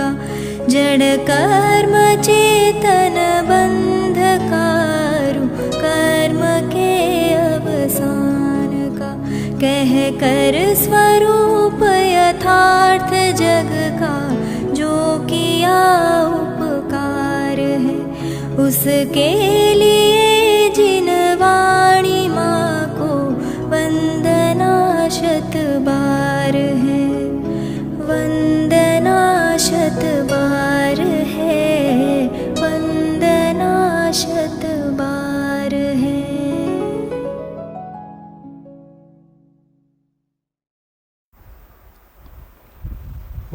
का जड़ कर्म चेतन बंधकारु कर्म के अवसान का कह कर स्वरूप यथार्थ जग का जो किया उपकार है उसके लिए जिन वाणी माँ को वंदना शत बार है वंदना शत बार है वंदना शत बार है।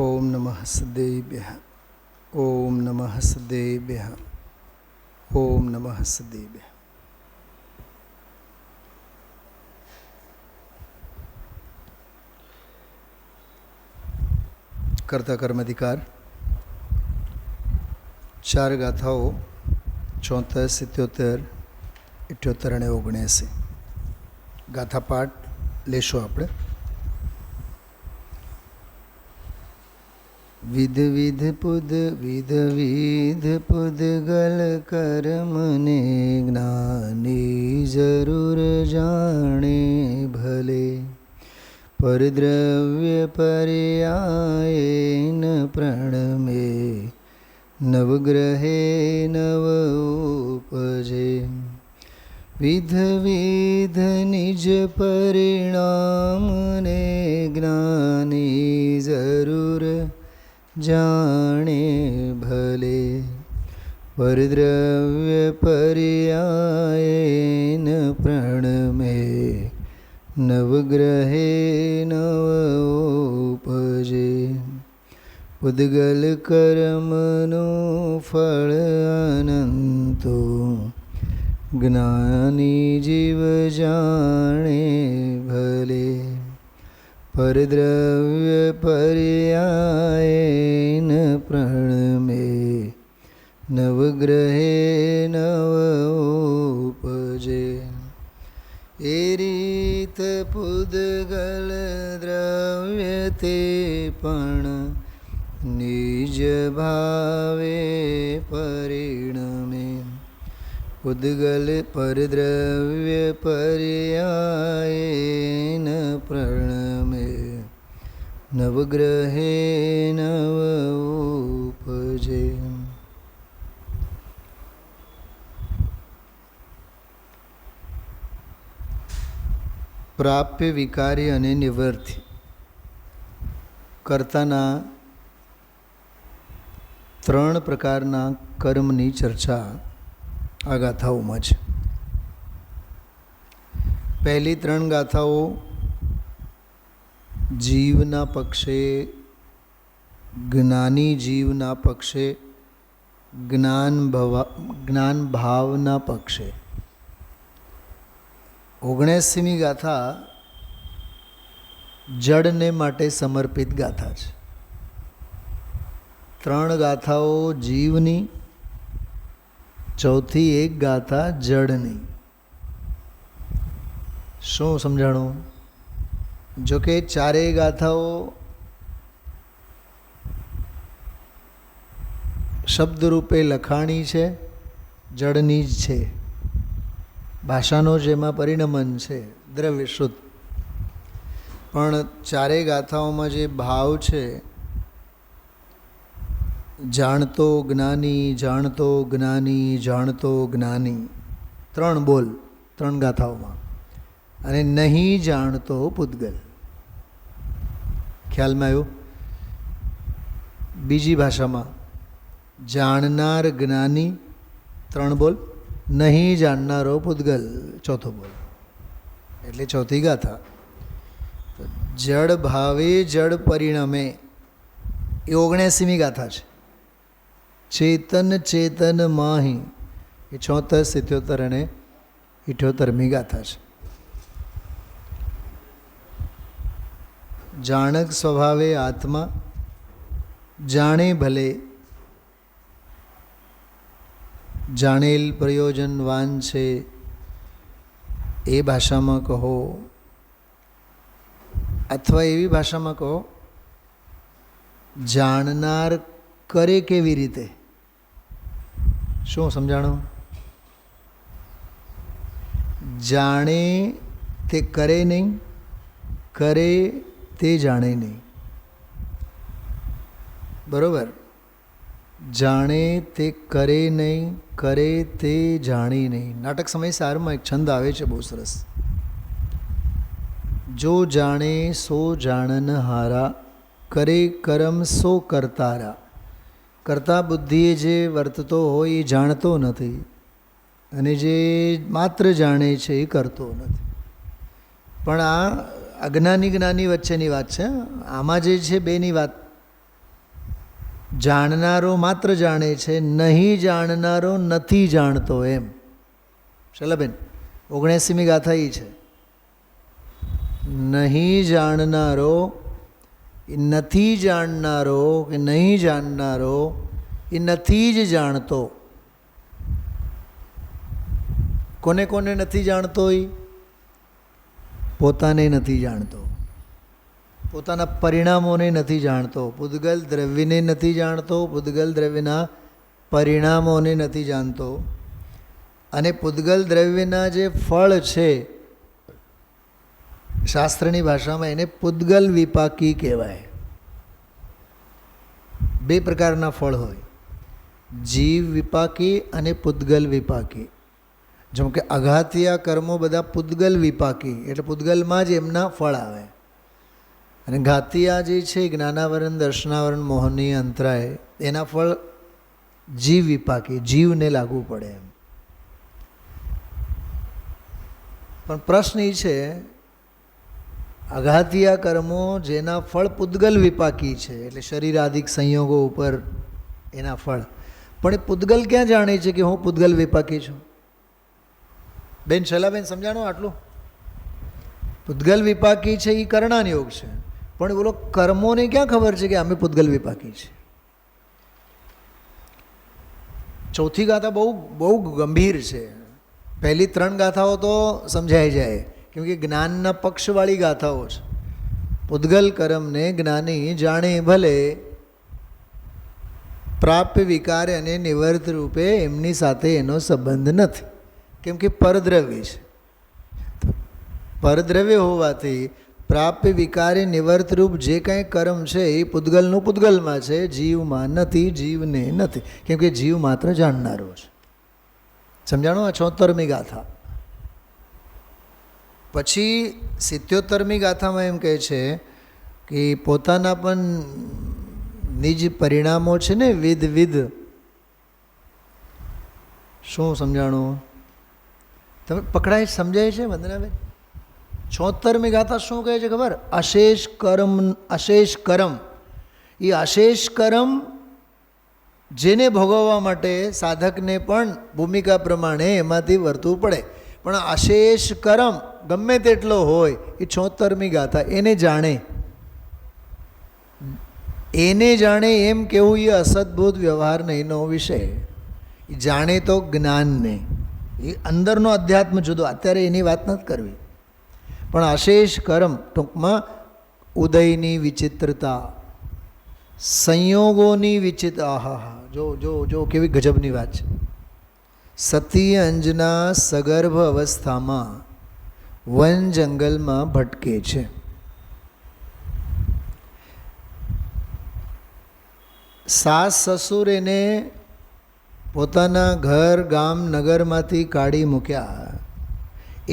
ओम नमः सदेभ्यः ओम नमः सदेभ्यः ओम नमः सदेभ्यः। कर्ता कर्म अधिकार 4 गाथाओं 34, 77, 78 અને 79 ગાથા પાઠ લેશો આપણે। વિધ વિધ પુદ પુદગલ કર્મને જ્ઞાની જરૂર જાણે ભલે પરદ્રવ્ય પર્યાયેન પ્રણમે નવગ્રહે નવ ઉપજે વિધ વિધ નિજ પરિણામને જ્ઞાની જરૂર જાણે ભલે પરદ્રવ્ય પર્યાયેન પ્રણમે નવગ્રહે નવ ઉપજે ઉદ્ગલ કર્મનું ફળ અનંતો જ્ઞાની જીવ જાણે ભલે પરદ્રવ્ય પર્યાયેન પ્રણમે નવગ્રહે નવ ઉપજે એ રીત પુદગલ દ્રવ્ય તે પણ નિજ ભાવે પરિણમે ઉદ્ગલ પરદ્રવ્ય પર્યાયેન પ્રણમે નવગ્રહે નવ ઉપજે। પ્રાપ્ય વિકારી અને નિવૃત્તિ કર્તાના 3 પ્રકારના કર્મની ચર્ચા આ ગાથાઓમાં છે। પહેલી 3 ગાથાઓ જીવના પક્ષે જ્ઞાની જીવના પક્ષે જ્ઞાન ભાવના પક્ષે। 79મી ગાથા જડને માટે સમર્પિત ગાથા છે। 3 ગાથાઓ જીવની, ચોથી એક ગાથા જડની। શું સમજાણું? જો કે 4 ગાથાઓ શબ્દરૂપે લખાણી છે, જડની જ છે, ભાષાનો જ એમાં પરિણમન છે, દ્રવ્ય શુદ્ધ। પણ 4 ગાથાઓમાં જે ભાવ છે, જાણતો જ્ઞાની, જાણતો જ્ઞાની, જાણતો જ્ઞાની, 3 બોલ 3 ગાથાઓમાં, અને નહીં જાણતો પૂતગલ। ખ્યાલમાં આવ્યું? બીજી ભાષામાં જાણનાર જ્ઞાની 3 બોલ, નહીં જાણનારો પૂતગલ 4થો બોલ, એટલે 4થી ગાથા। જડ ભાવે જડ પરિણમે એ 79મી ગાથા છે। ચેતન ચેતન માહી એ 76, 77 અને 78મી ગાથા છે। જાણક સ્વભાવે આત્મા જાણે ભલે, જાણેલ પ્રયોજનવાન છે એ ભાષામાં કહો, અથવા એવી ભાષામાં કહો જાણનાર કરે કેવી રીતે? શું સમજાણું? જાણે તે કરે નહીં, કરે તે જાણે નહીં. બરોબર? જાણે તે કરે નહીં, કરે તે જાણી નહીં. નાટક સમય સારમાં એક છંદ આવે છે બહુ સરસ. જો જાણે સો જાણન હારા, કરે કરમ સો કરતારા. કરતા બુદ્ધિએ જે વર્તતો હોય એ જાણતો નથી, અને જે માત્ર જાણે છે એ કરતો નથી. પણ આ અજ્ઞાની જ્ઞાની વચ્ચેની વાત છે. આમાં જે છે બેની વાત. જાણનારો માત્ર જાણે છે, નહીં જાણનારો નથી જાણતો. એમ શૈલાબેન 79મી ગાથા એ છે. નહીં જાણનારો એ નથી જાણનારો કે નહીં જાણનારો એ નથી જ જાણતો. કોને કોને નથી જાણતો? એ પોતાને નથી જાણતો, પોતાના પરિણામોને નથી જાણતો, પૂદગલ દ્રવ્યને નથી જાણતો, પૂદગલ દ્રવ્યના પરિણામોને નથી જાણતો. અને પૂદગલ દ્રવ્યના જે ફળ છે, શાસ્ત્રની ભાષામાં એને પૂદગલ વિપાકી કહેવાય. બે પ્રકારના ફળ હોય, જીવ વિપાકી અને પૂદગલ વિપાકી. જેમ કે અઘાતિયા કર્મો બધા પૂદગલ વિપાકી, એટલે પૂદગલમાં જ એમના ફળ આવે. અને ઘાતિયા જે છે જ્ઞાનાવરણ, દર્શનાવરણ, મોહની, અંતરાય, એના ફળ જીવ વિપાકી, જીવને લાગુ પડે એમ. પણ પ્રશ્ન એ છે, અઘાતિયા કર્મો જેના ફળ પૂદગલ વિપાકી છે, એટલે શરીરાદિક સંયોગો ઉપર એના ફળ, પણ એ પૂદગલ ક્યાં જાણે છે કે હું પૂદગલ વિપાકી છું? બેન શૈલાબેન સમજાણો આટલું? પૂદગલ વિપાકી છે એ કરણાન યોગ છે, પણ બોલો કર્મોને ક્યાં ખબર છે કે અમે પૂદગલ વિપાકી છે? ચોથી ગાથા બહુ બહુ ગંભીર છે. પહેલી 3 ગાથાઓ તો સમજાઈ જાય, કેમ કે જ્ઞાનના પક્ષવાળી ગાથાઓ છે. પૂદગલ કર્મને જ્ઞાની જાણે ભલે, પ્રાપ્ય વિકાર અને નિવર્ત રૂપે એમની સાથે એનો સંબંધ નથી, કેમ કે પરદ્રવ્ય છે. પરદ્રવ્ય હોવાથી પ્રાપ્ય વિકારે નિવર્તરૂપ જે કાંઈ કર્મ છે એ પૂદગલનું પૂદગલમાં છે, જીવમાં નથી, જીવને નથી, કેમ કે જીવ માત્ર જાણનારો છે. સમજાણો? આ 76મી ગાથા. પછી 77મી ગાથામાં એમ કહે છે કે પોતાના પણ નિજ પરિણામો છે ને, વિધ. શું સમજાણું? તમે પકડાય? સમજાય છે વંદનાબેન? 76મી ગાથા શું કહે છે ખબર? અશેષ કર્મ. અશેષ કર્મ, એ અશેષ કર્મ જેને ભોગવવા માટે સાધકને પણ ભૂમિકા પ્રમાણે એમાંથી વર્તવું પડે. પણ અશેષ કર્મ ગમે તેટલો હોય એ 76મી ગાથા એને જાણે. એને જાણે એમ કેવું એ અસદભૂત વ્યવહાર નહીંનો વિષય. એ જાણે તો જ્ઞાનને, એ અંદરનો અધ્યાત્મ જુદો. અત્યારે એની વાત નથી કરવી. પણ અશેષ કર્મ ટૂંકમાં ઉદયની વિચિત્રતા, સંયોગોની વિચિત્ર. આહા, જો જો જો કેવી ગજબની વાત છે. સતી અંજના સગર્ભ અવસ્થામાં વન જંગલમાં ભટકે છે. સાસ સસુર એને પોતાના ઘર, ગામ, નગરમાંથી કાઢી મૂક્યા.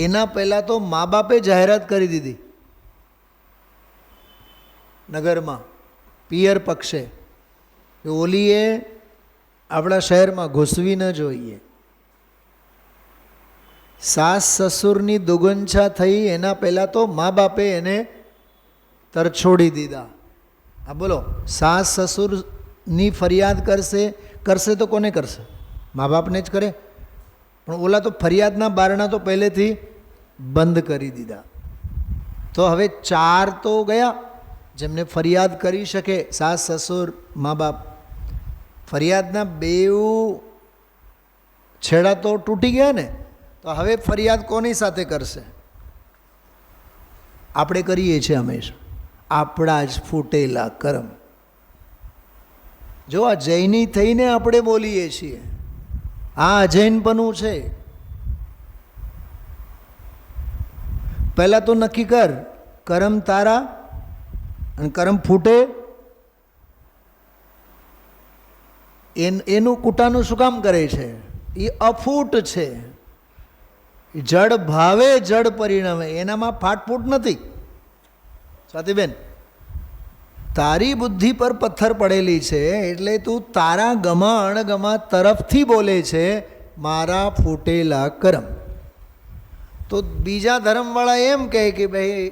એના પહેલાં તો મા બાપે જાહેરાત કરી દીધી નગરમાં, પિયર પક્ષે, કે ઓલીએ આપણા શહેરમાં ઘૂસવી ન જોઈએ. સાસ સસુરની દુગંછા થઈ એના પહેલાં તો મા બાપે એને તરછોડી દીધા. આ બોલો, સાસ સસુરની ફરિયાદ કરશે તો કોને કરશે? મા બાપને જ કરે. પણ ઓલા તો ફરિયાદના બારણા તો પહેલેથી બંધ કરી દીધા. તો હવે 4 તો ગયા જેમને ફરિયાદ કરી શકે, સાસ સસુર મા બાપ. ફરિયાદના 2 છેડા તો તૂટી ગયા ને. તો હવે ફરિયાદ કોની સાથે કરશે? આપણે કરીએ છીએ હંમેશા, આપણા જ ફૂટેલા કર્મ. જો આ જૈની થઈને આપણે બોલીએ છીએ, આ અજૈનપણું છે. પહેલાં તો નક્કી કર, કરમ તારા અને કરમ ફૂટે એનું કૂટાનું શું કામ કરે છે? એ અફૂટ છે, જડ ભાવે જડ પરિણમે, એનામાં ફાટફૂટ નથી. સ્વાતિબેન, તારી બુદ્ધિ પર પથ્થર પડેલી છે એટલે તું તારા ગમા અણગમા તરફથી બોલે છે મારા ફૂટેલા કરમ. તો બીજા ધર્મવાળા એમ કહે કે ભાઈ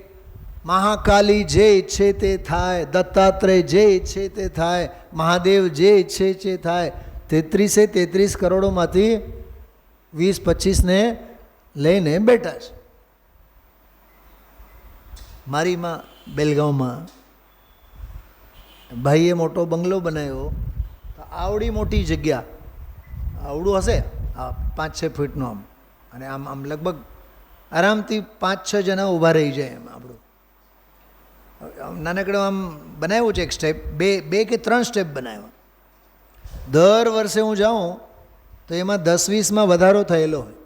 મહાકાલી જે ઈચ્છે તે થાય, દત્તાત્રેય જે ઈચ્છે તે થાય, મહાદેવ જે ઈચ્છે તે થાય. 33 કરોડોમાંથી 20-25ને લઈને બેઠા છે. મારી માં બેલગાંવમાં ભાઈએ મોટો બંગલો બનાવ્યો, તો આવડી મોટી જગ્યા, આવડું હશે 5-6 ફૂટનું આમ, અને આમ લગભગ આરામથી 5-6 જણા ઊભા રહી જાય એમ. આપણું નાનકડું આમ બનાવ્યું છે, એક સ્ટેપ, બે કે 3 સ્ટેપ બનાવ્યા. દર વર્ષે હું જાઉં તો એમાં 10-20માં વધારો થયેલો હોય.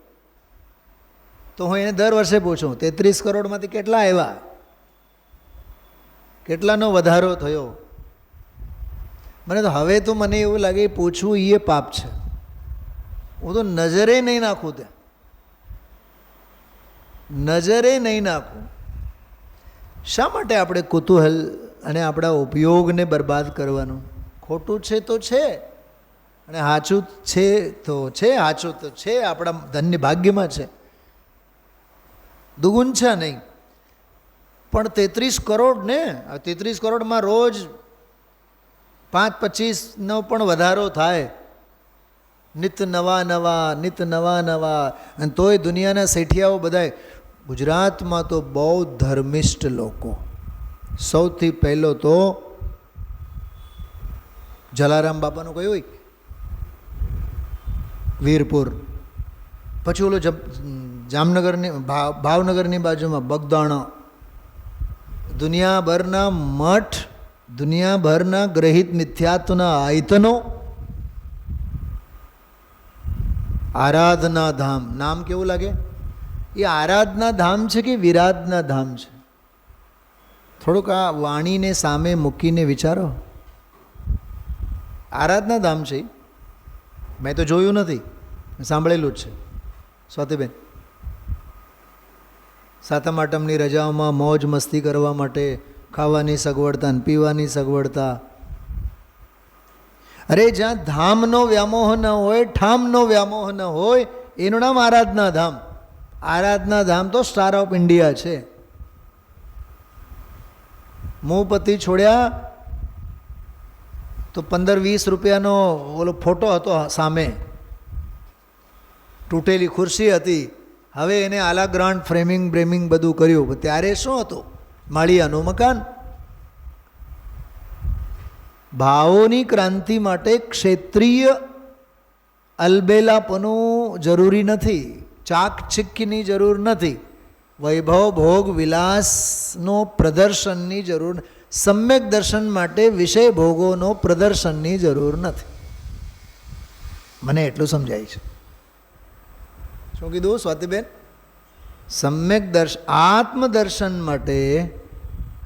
તો હું એને દર વર્ષે પૂછું 33 કરોડમાંથી કેટલા આવ્યા, કેટલાનો વધારો થયો? મને તો હવે તો મને એવું લાગે પૂછવું એ પાપ છે. હું તો નજરે નહીં નાખું, ત્યાં નજરે નહીં નાખું. શા માટે આપણે કુતૂહલ અને આપણા ઉપયોગને બરબાદ કરવાનું? ખોટું છે તો છે, અને સાચું છે તો છે, સાચું તો છે, આપણા ધન્ય ભાગ્યમાં છે, દુગુન છે નહીં. પણ 33 કરોડ ને, 33 કરોડમાં રોજ 5-25નો પણ વધારો થાય, નિત નવા નવા. અને તોય દુનિયાના શેઠિયાઓ બધાય, ગુજરાતમાં તો બહુ ધર્મિષ્ઠ લોકો. સૌથી પહેલો તો જલારામ બાપાનું કયું હોય, વીરપુર, પછી ઓલો જામનગરની ભાવનગરની બાજુમાં બગદાણા. દુનિયાભરના મઠ, દુનિયાભરના ગ્રહિત મિથ્યાત્વના આયતનો, આરાધના ધામ. નામ કેવું લાગે? એ આરાધના ધામ છે કે વિરાધના ધામ છે? થોડુંક આ વાણીને સામે મૂકીને વિચારો. આરાધના ધામ છે. મેં તો જોયું નથી, સાંભળેલું જ છે. સ્વાતિબેન, સાતમ આઠમની રજાઓમાં મોજ મસ્તી કરવા માટે ખાવાની સગવડતા અને પીવાની સગવડતા. અરે જ્યાં ધામનો વ્યામોહ ન હોય, ઠામનો વ્યામોહ ન હોય, એનું નામ આરાધના ધામ. આરાધના ધામ તો સ્ટાર ઓફ ઇન્ડિયા છે. મૂપતિ છોડ્યા તો 15-20 રૂપિયાનો ઓલો ફોટો હતો સામે, તૂટેલી ખુરશી હતી. હવે એને આલા ગ્રાન્ડ ફ્રેમિંગ બ્રેમિંગ બધું કર્યું. ત્યારે શું હતું? માળિયાનું મકાન. ભાવોની ક્રાંતિ માટે ક્ષેત્રીય અલબેલાપનું જરૂરી નથી, ચાકચિક્કીની જરૂર નથી, વૈભવ ભોગ વિલાસનો પ્રદર્શનની જરૂર, સમ્યક દર્શન માટે વિષય ભોગોનો પ્રદર્શનની જરૂર નથી. મને એટલું સમજાય છે. શું કીધું સ્વાતિબેન? સમ્યક દર્શન, આત્મદર્શન માટે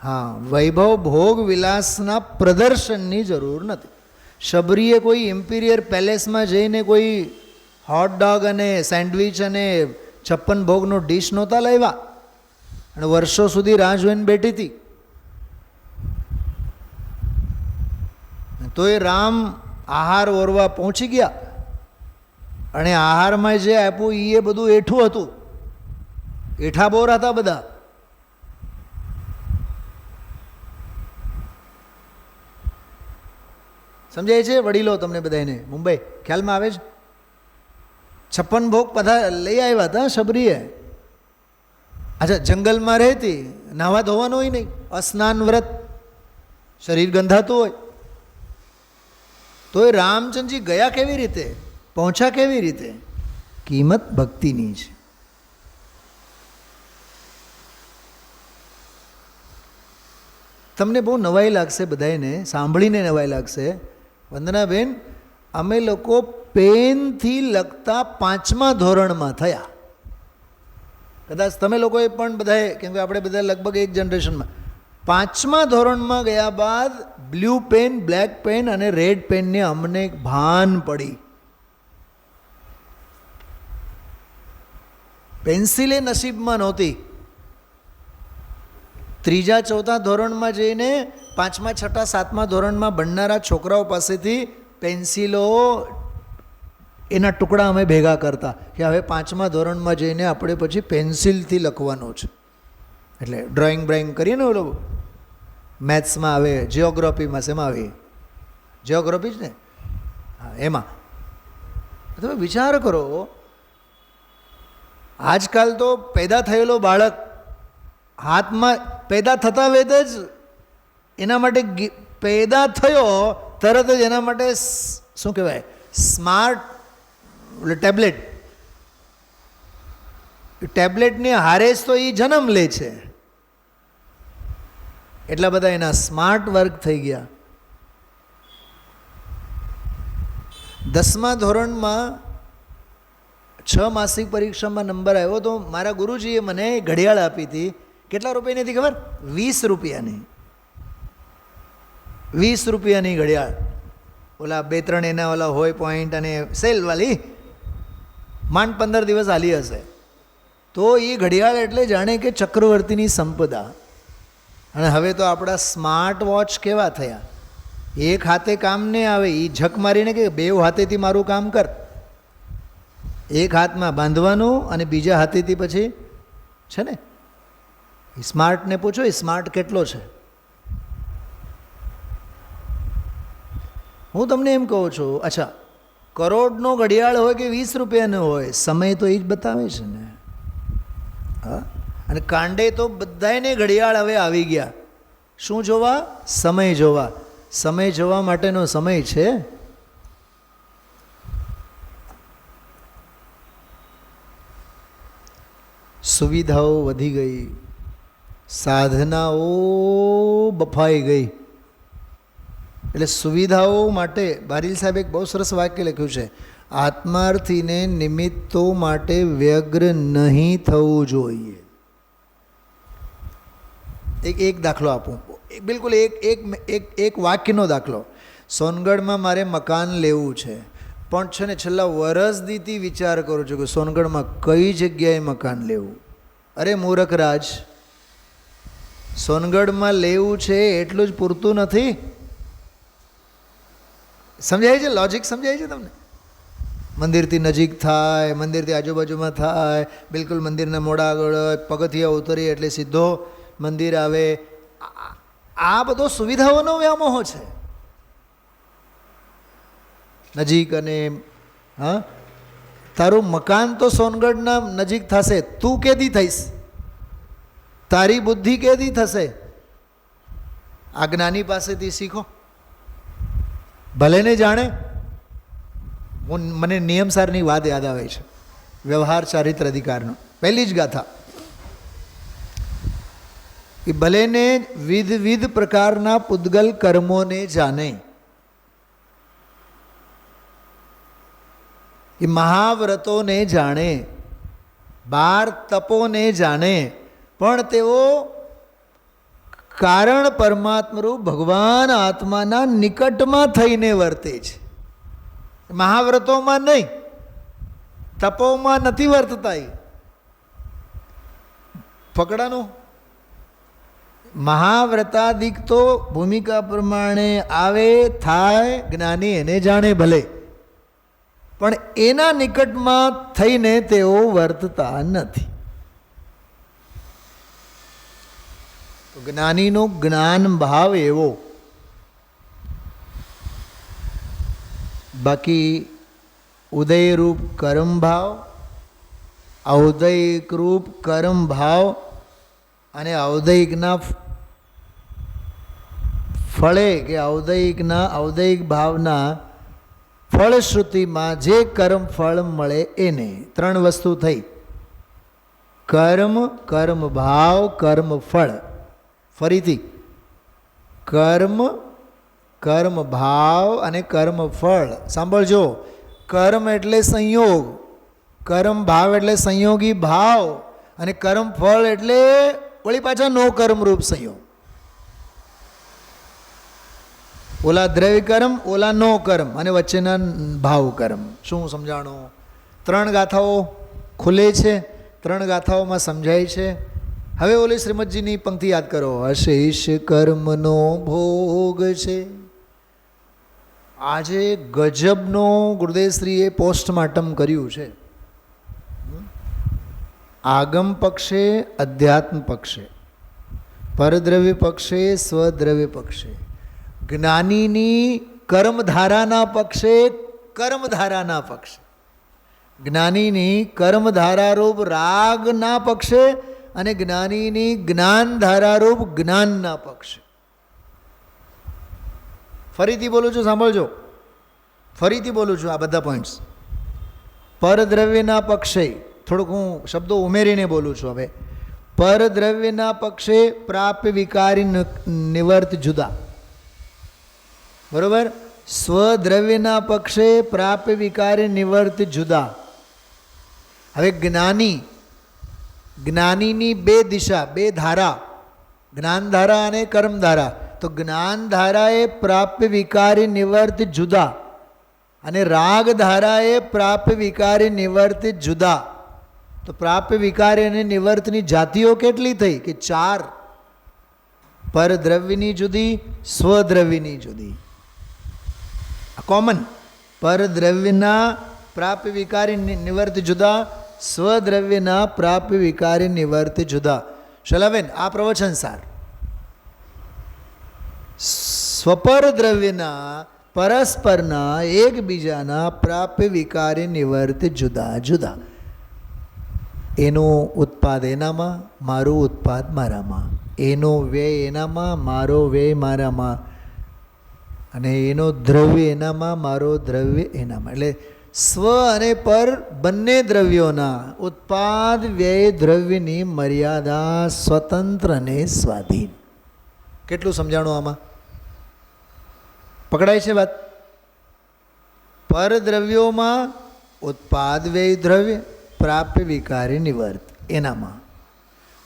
હા વૈભવ ભોગ વિલાસના પ્રદર્શનની જરૂર નથી. શબરીએ કોઈ ઇમ્પિરિયર પેલેસમાં જઈને કોઈ હોટડોગ અને સેન્ડવિચ અને 56 ભોગનો ડીશ નહોતા લાવ્યા, અને વર્ષો સુધી રાહ જોઈને બેઠી હતી. તો એ રામ આહાર ઓરવા પહોંચી ગયા, અને આહારમાં જે આપ્યું એ બધું એઠું હતું. એઠા બોર હતા બધા. સમજાય છે વડીલો તમને બધાને? મુંબઈ ખ્યાલમાં આવે છે? 56 ભોગ લઈ આવ્યા હતા શબરીએ. અચ્છા, જંગલમાં રહેતી, નાવા ધોવાનું હોય નહીં, અસ્નાન વ્રત, શરીર ગંધાતું હોય. તો એ રામચંદ્રજી ગયા કેવી રીતે, પહોંચ્યા કેવી રીતે? કિંમત ભક્તિની છે. તમને બહુ નવાઈ લાગશે, બધાને સાંભળીને નવાઈ લાગશે વંદનાબેન, અમે લોકો પેનથી લખતા 5મા ધોરણમાં થયા. કદાચ તમે લોકોએ પણ બધાએ, કેમ કે આપણે બધા લગભગ એક જનરેશનમાં 5મા ધોરણમાં ગયા બાદ બ્લુ પેન, બ્લેક પેન અને રેડ પેનને અમને ભાન પડી. પેન્સિલે નસીબમાં નહોતી. 3જા 4થા ધોરણમાં જઈને 5મા 6ઠા 7મા ધોરણમાં ભણનારા છોકરાઓ પાસેથી પેન્સિલો એના ટુકડા અમે ભેગા કરતા કે હવે 5મા ધોરણમાં જઈને આપણે પછી પેન્સિલથી લખવાનું છે. એટલે ડ્રોઈંગ બ્રોઈંગ કરીએ ને, ઓલો મેથ્સમાં આવે, જિયોગ્રાફીમાં શેમાં આવે, જિયોગ્રાફી જ ને, હા એમાં. તમે વિચાર કરો, આજકાલ તો પેદા થયેલો બાળક હાથમાં પેદા થતા વેદ જ એના માટે પેદા થયો તરત જ એના માટે શું કહેવાય, સ્માર્ટ ટેબ્લેટ, ટેબ્લેટની હારે જ તો એ જન્મ લે છે. એટલા બધા એના સ્માર્ટ વર્ક થઈ ગયા. 10મા ધોરણમાં 6 માસિક પરીક્ષામાં નંબર આવ્યો તો મારા ગુરુજીએ મને ઘડિયાળ આપી હતી. કેટલા રૂપિયાની હતી ખબર? 20 રૂપિયાની. 20 રૂપિયાની ઘડિયાળ. ઓલા 2-3 એના ઓલા હોય પોઈન્ટ અને સેલવાળી, માંડ 15 દિવસ હાલી હશે. તો એ ઘડિયાળ એટલે જાણે કે ચક્રવર્તીની સંપદા. અને હવે તો આપણા સ્માર્ટ વોચ કેવા થયા, એક હાથે કામ નહીં આવે, એ ઝક મારીને કે 2 હાથેથી મારું કામ કર. એક હાથમાં બાંધવાનું અને બીજા હાથેથી પછી છે ને. સ્માર્ટને પૂછો એ સ્માર્ટ કેટલો છે. હું તમને એમ કહું છું, અચ્છા કરોડનો ઘડિયાળ હોય કે 20 રૂપિયાનો હોય, સમય તો એ જ બતાવે છે ને. હા, અને કાંડે તો બધાને ઘડિયાળ હવે આવી ગયા. શું જોવા? સમય જોવા. સમય જોવા માટેનો સમય છે. સુવિધાઓ વધી ગઈ, સાધનાઓ બફાઈ ગઈ. એટલે સુવિધાઓ માટે બારીલ સાહેબ એક બહુ સરસ વાક્ય લખ્યું છે, આત્માર્થીને નિમિત્તો માટે વ્યગ્ર નહીં થવું જોઈએ. એક દાખલો આપું, બિલકુલ એક વાક્યનો દાખલો. સોનગઢમાં મારે મકાન લેવું છે, પણ છે ને છેલ્લા વરસદીથી વિચાર કરું છું કે સોનગઢમાં કઈ જગ્યાએ મકાન લેવું. અરે મૂરખરાજ, સોનગઢમાં લેવું છે એટલું જ પૂરતું નથી. સમજાય છે? લોજિક સમજાય છે તમને? મંદિરથી નજીક થાય, મંદિરથી આજુબાજુમાં થાય, બિલકુલ મંદિરના મોડા આગળ પગથિયા ઉતરીએ એટલે સીધો મંદિર આવે. આ બધો સુવિધાઓનો વ્યામોહ છે. નજીક અને હા, તારું મકાન તો સોનગઢના નજીક થશે, તું કેદી થઈશ? તારી બુદ્ધિ કેદી થશે? આ જ્ઞાની પાસેથી શીખો. ભલે ને જાણે, મને નિયમસારની વાત યાદ આવે છે, વ્યવહાર ચારિત્ર અધિકારનો પહેલી જ ગાથા. એ ભલેને વિવિધ પ્રકારના પૂદગલ કર્મોને જાણે, એ મહાવ્રતોને જાણે, 12 તપોને જાણે, પણ તેઓ કારણ પરમાત્મરૂપ ભગવાન આત્માના નિકટમાં થઈને વર્તે છે. મહાવ્રતોમાં નહીં, તપોમાં નથી વર્તતા. પકડાનું મહાવ્રતાદિક તો ભૂમિકા પ્રમાણે આવે, થાય, જ્ઞાની એને જાણે ભલે, પણ એના નિકટમાં થઈને તેઓ વર્તતા નથી. તો જ્ઞાનીનો જ્ઞાન ભાવ એવો. બાકી ઉદયરૂપ કર્મ ભાવ, ઔદયિક રૂપ કર્મ ભાવ અને ઔદયિકના ફળે કે ઔદયિક ભાવના ફળશ્રુતિમાં જે કર્મ ફળ મળે એને 3 વસ્તુ થઈ: કર્મ, કર્મ ભાવ, કર્મ ફળ. ફરીથી કર્મ, કર્મ ભાવ અને કર્મ ફળ. સાંભળજો, કર્મ એટલે સંયોગ, કર્મ ભાવ એટલે સંયોગી ભાવ, અને કર્મ ફળ એટલે વળી પાછા નો કર્મરૂપ સંયોગ. ઓલા દ્રવ્ય કર્મ, ઓલા નો કર્મ, અને વચ્ચેના ભાવ કર્મ. શું સમજાણું? 3 ગાથાઓ ખુલે છે, 3 ગાથાઓમાં સમજાય છે. હવે ઓલી શ્રીમદજીની પંક્તિ યાદ કરો. અશેષ કર્મનો ભોગ છે. આજે ગજબનો ગુરુદેવશ્રીએ પોસ્ટમાર્ટમ કર્યું છે. આગમ પક્ષે, અધ્યાત્મ પક્ષે, પરદ્રવ્ય પક્ષે, સ્વદ્રવ્ય પક્ષે, જ્ઞાનીની કર્મધારાના પક્ષે, કર્મધારાના પક્ષે, જ્ઞાનીની કર્મધારારૂપ રાગના પક્ષે અને જ્ઞાનીની જ્ઞાનધારારૂપ જ્ઞાનના પક્ષે. ફરીથી બોલું છું, સાંભળજો, ફરીથી બોલું છું આ બધા પોઈન્ટ્સ. પરદ્રવ્યના પક્ષે, થોડુંક હું શબ્દો ઉમેરીને બોલું છું હવે. પરદ્રવ્યના પક્ષે પ્રાપ્ય વિકારી નિવર્ત જુદા, બરોબર. સ્વદ્રવ્યના પક્ષે પ્રાપ્ય વિકારી નિવર્ત જુદા. હવે જ્ઞાની, જ્ઞાનીની 2 દિશા, 2 ધારા, જ્ઞાનધારા અને કર્મધારા. તો જ્ઞાનધારાએ પ્રાપ્ય વિકારી નિવર્ત જુદા અને રાગધારાએ પ્રાપ્ય વિકારી નિવર્ત જુદા. તો પ્રાપ્ય વિકારી અને નિવર્તની જાતિઓ કેટલી થઈ? કે 4. પરદ્રવ્યની જુદી, સ્વદ્રવ્યની જુદી. કોમન. પરદ્રવ્યના પ્રાપ્ય વિકારી નિવર્ત જુદા, સ્વદ્રવ્યના પ્રાપ્ય વિકારી નિવર્ત જુદા. શલાબેન, આ પ્રવચન સાર. સ્વપર દ્રવ્યના પરસ્પરના એકબીજાના પ્રાપ્ય વિકારી નિવર્ત જુદા જુદા. એનું ઉત્પાદ એનામાં, મારું ઉત્પાદ મારામાં, એનો વ્યય એનામાં, મારો વ્યય મારામાં, અને એનો દ્રવ્ય એનામાં, મારો દ્રવ્ય એનામાં. એટલે સ્વ અને પર બંને દ્રવ્યોના ઉત્પાદ વ્યય દ્રવ્યની મર્યાદા સ્વતંત્ર અને સ્વાધીન. કેટલું સમજાણું આમાં? પકડાય છે વાત? પરદ્રવ્યોમાં ઉત્પાદ વ્યય દ્રવ્ય પ્રાપ્ય વિકારી નિવર્ત એનામાં,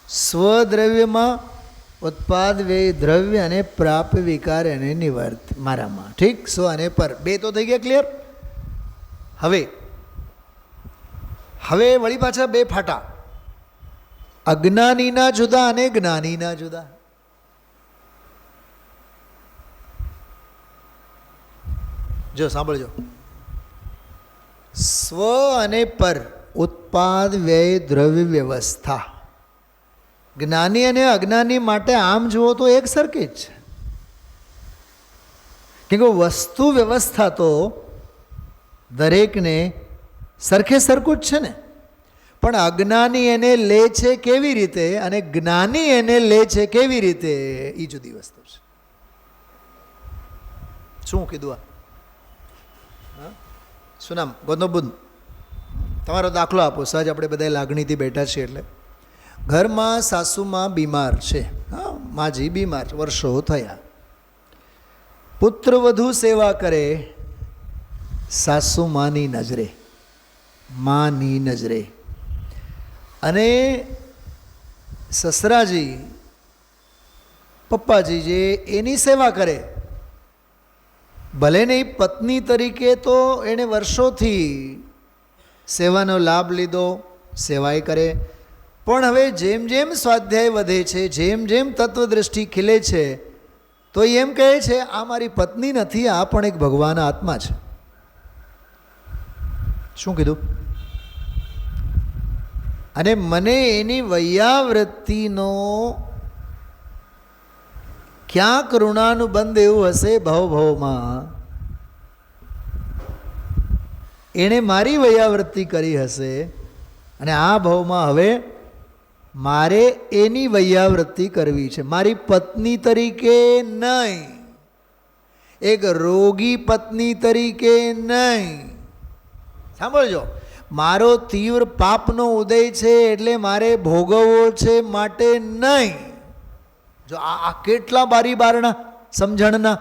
સ્વદ્રવ્યમાં ઉત્પાદ વ્યય દ્રવ્ય અને પ્રાપ્ય વિકાર અને નિવર્ત મારામાં. ઠીક? સ્વ અને પર 2 તો થઈ ગયા, ક્લિયર? હવે વળી પાછા 2 ફાટા. અજ્ઞાનીના જુદા અને જ્ઞાનીના જુદા. જો સાંભળજો, સ્વ અને પર ઉત્પાદ વ્યય દ્રવ્ય વ્યવસ્થા. જ્ઞાની અને અજ્ઞાની માટે આમ જુઓ તો એક સરખી જ છે, કેમ કે વસ્તુ વ્યવસ્થા તો દરેકને સરખે સરખું જ છે ને. પણ અજ્ઞાની એને લે છે કેવી રીતે અને જ્ઞાની એને લે છે કેવી રીતે, એ જુદી વસ્તુ છે. શું કીધું? શું નામ? ગોંદોબુંદ. તમારો દાખલો આપો. સહજ આપણે બધા લાગણીથી બેઠા છીએ એટલે. ઘરમાં સાસુમાં બીમાર છે, હા, માજી બીમાર, વર્ષો થયા. પુત્ર વધુ સેવા કરે સાસુ માની નજરે, માની નજરે, અને સસરાજી પપ્પાજી જે એની સેવા કરે. ભલે નહીં પત્ની તરીકે તો એણે વર્ષોથી સેવાનો લાભ લીધો, સેવાય કરે, પણ હવે જેમ જેમ સ્વાધ્યાય વધે છે, જેમ જેમ તત્વદ્રષ્ટિ ખીલે છે, તો એમ કહે છે આ મારી પત્ની નથી, આ પણ એક ભગવાન આત્મા છે. શું કીધું? અને મને એની વૈયાવૃત્તિનો ક્યાંક ઋણાનુબંધ એવું હશે ભવભવમાં, એણે મારી વૈયાવૃત્તિ કરી હશે, અને આ ભાવમાં હવે મારે એની વૈયાવૃત્તિ કરવી છે, મારી પત્ની તરીકે નહીં, એક રોગી પત્ની તરીકે નહીં. સાંભળજો, મારો તીવ્ર પાપનો ઉદય છે એટલે મારે ભોગવવો છે માટે નહીં. જો આ કેટલા બારી બારણા સમજણના.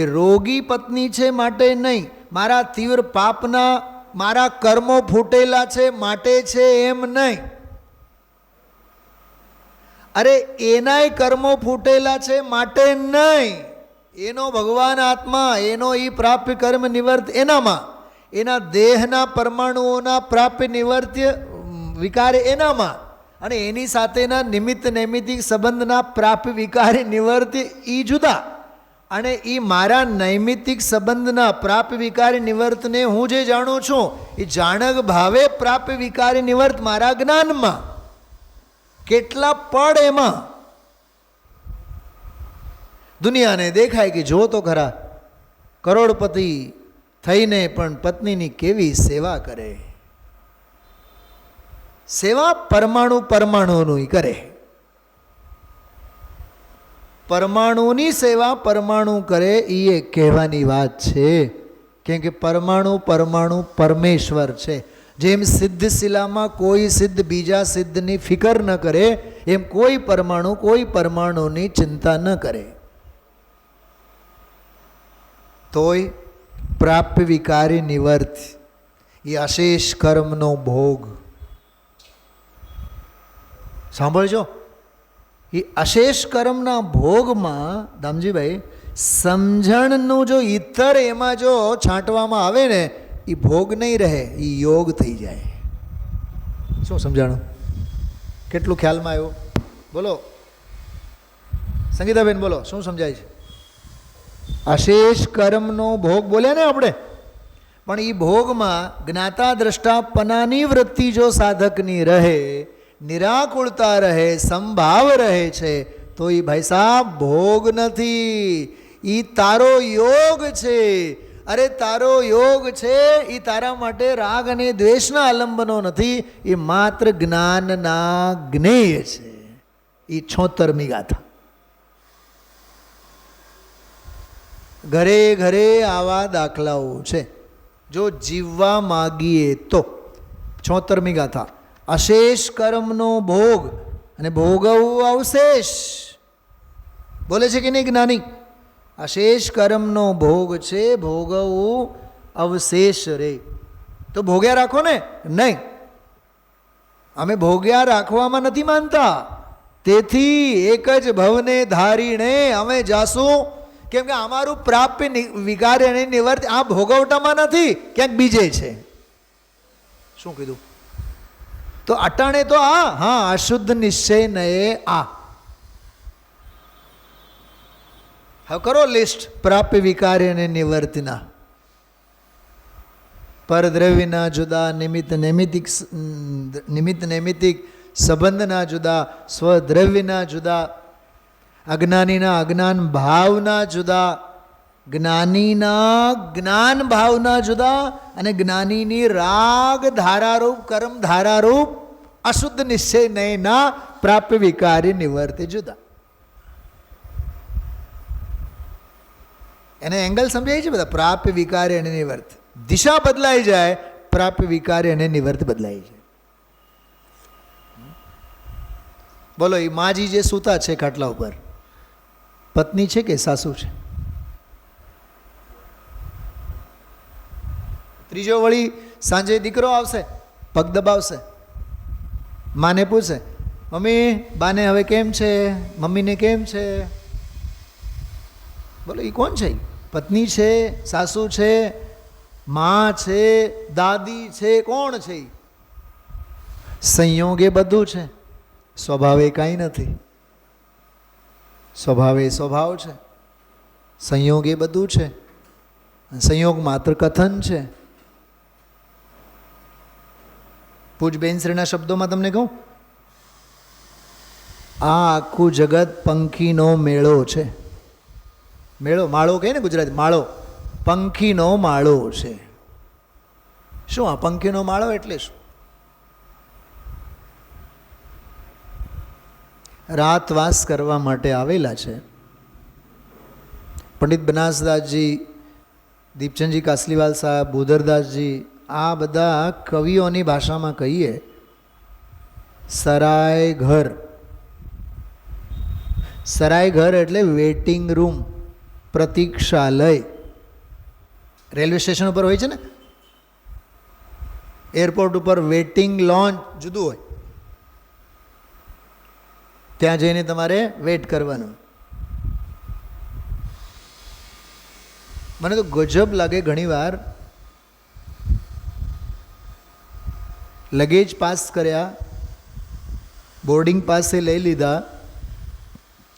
એ રોગી પત્ની છે માટે નહીં, મારા તીવ્ર પાપના મારા કર્મો ફૂટેલા છે માટે છે એમ નહીં. અરે એનાય કર્મો ફૂટેલા છે માટે નહીં, એનો ભગવાન આત્મા, એનો એ પ્રાપ્ય કર્મ નિવર્ત એનામાં, એના દેહના પરમાણુઓના પ્રાપ્ય નિવર્ત્ય વિકારે એનામાં, અને એની સાથેના નિમિત્ત નૈમિતિક સંબંધના પ્રાપ્ય વિકારે નિવર્ત્ય એ જુદા. અને એ મારા નૈમિતિક સંબંધના પ્રાપ્ય વિકારી નિવર્તને હું જે જાણું છું એ જાણક ભાવે પ્રાપ્ય વિકારી નિવર્ત મારા જ્ઞાનમાં. કેટલા પડ એમાં દુનિયાને દેખાય કે જો તો ખરા, કરોડપતિ થઈને પણ પત્નીની કેવી સેવા કરે. સેવા પરમાણુ પરમાણુની કરે. પરમાણુની સેવા પરમાણુ કરે એ કહેવાની વાત છે. કેમ કે પરમાણુ પરમાણુ પરમેશ્વર છે. જેમ સિદ્ધ શિલામાં કોઈ સિદ્ધ બીજા સિદ્ધની ફિકર ન કરે, એમ કોઈ પરમાણુની ચિંતા ન કરે. તોય પ્રાપ્ય વિકારી નિવર્ત એ અશેષ કર્મનો ભોગ. સાંભળજો, એ અશેષ કર્મના ભોગમાં દામજીભાઈ સમજણનું જો ઈતર એમાં જો છાંટવામાં આવે ને, એ ભોગ નહીં રહે, એ યોગ થઈ જાય. શું સમજાણું? કેટલું ખ્યાલમાં આવ્યું? બોલો સંગીતાબેન, બોલો શું સમજાય છે? અશેષ કર્મનો ભોગ બોલ્યા ને આપણે, પણ એ ભોગમાં જ્ઞાતા દ્રષ્ટાપનાની વૃત્તિ જો સાધકની રહે, નિરાકુળતા રહે, સંભાવ રહે છે, તો એ ભાઈ સાહેબ ભોગ નથી, એ તારો યોગ છે. અરે તારો યોગ છે એ તારા માટે રાગ અને દ્વેષના આલંબનો નથી, એ માત્ર જ્ઞાનના જ્ઞેય છે. એ 76મી ગાથા. ઘરે ઘરે આવા દાખલાઓ છે. જો જીવવા માગીએ તો 76મી ગાથા. અશેષ કર્મનો ભોગ અને ભોગવવું અવશેષ. બોલે છે કે નહીં જ્ઞાની? અશેષ કર્મનો ભોગ છે, ભોગવવું અવશેષ રે. તો ભોગ્યા રાખો ને? નહીં, અમે ભોગ્યા રાખવામાં નથી માનતા. તેથી એક જ ભવને ધારીને અમે જાશું. કેમ કે અમારું પ્રાપ્ય વિકારે અને નિવર્ત આ ભોગવટામાં નથી, ક્યાંક બીજે છે. શું કીધું? તો અટાણે તો હા અશુદ્ધ નિશ્ચય નયે આ. હવે કરો લિસ્ટ પ્રાપ્ય વિકારે અને નિવર્તના. પરદ્રવ્યના જુદા, નિમિત્ત નૈમિતિક સંબંધના જુદા, સ્વદ્રવ્યના જુદા, અજ્ઞાનીના અજ્ઞાન ભાવના જુદા, જ્ઞાનીના જ્ઞાન ભાવના જુદા, અને જ્ઞાનીની રાગ ધારારૂપ કર્મ ધારારૂપ અશુદ્ધ નિશ્ચય નયના પ્રાપ્ય વિકારી નિવર્તે જુદા. એને એંગલ સમજાય છે બધા. પ્રાપ્ય વિકારી અને નિવર્ત, દિશા બદલાઈ જાય, પ્રાપ્ય વિકારી અને નિવર્ત બદલાઈ જાય. બોલો, એ માજી જે સૂતા છે ખાટલા ઉપર, પત્ની છે કે સાસુ છે? ત્રીજો વળી સાંજે દીકરો આવશે, પગ દબાવશે, માને પૂછશે, મમ્મી બાને હવે કેમ છે, મમ્મીને કેમ છે? બોલો, એ કોણ છે? પત્ની છે, સાસુ છે, મા છે, દાદી છે, કોણ છે? સંયોગે બધું છે, સ્વભાવે કાંઈ નથી. સ્વભાવે સ્વભાવ છે, સંયોગે બધું છે, સંયોગ માત્ર કથન છે. પૂજબેનશ્રીના શબ્દોમાં તમને કહું, આ આખું જગત પંખીનો મેળો છે. મેળો, માળો કહે ને ગુજરાતી, માળો, પંખીનો માળો છે. શું આ પંખીનો માળો એટલે શું? રાતવાસ કરવા માટે આવેલા છે. પંડિત બનાસદાસજી, દીપચંદજી કાસલીવાલ સાહેબ, ભૂધરદાસજી, આ બધા કવિઓની ભાષામાં કહીએ સરાય ઘર. સરાય ઘર એટલે વેટિંગ રૂમ, પ્રતીક્ષાલય રેલવે સ્ટેશન ઉપર હોય છે ને, એરપોર્ટ ઉપર વેઇટિંગ લોન્જ જુદું હોય, ત્યાં જઈને તમારે વેઇટ કરવાનું. મને તો ગજબ લાગે ઘણીવાર, લગેજ પાસ કર્યા, બોર્ડિંગ પાસે લઈ લીધા,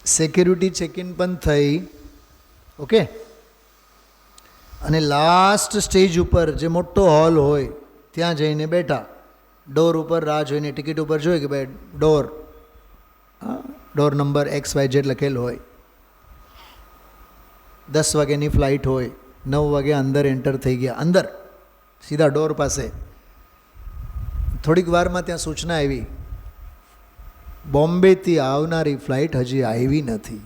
સિક્યુરિટી ચેકિન પણ થઈ, ઓકે, અને લાસ્ટ સ્ટેજ ઉપર જે મોટો હોલ હોય ત્યાં જઈને બેઠા, ડોર ઉપર રાહ જોઈને ટિકિટ ઉપર જોઈએ કે ભાઈ ડોર નંબર XYZ લખેલ હોય, 10 વાગ્યાની ફ્લાઇટ હોય, 9 વાગે અંદર એન્ટર થઈ ગયા, અંદર સીધા ડોર પાસે. થોડીક વારમાં ત્યાં સૂચના આવી, બોમ્બેથી આવનારી ફ્લાઇટ હજી આવી નથી,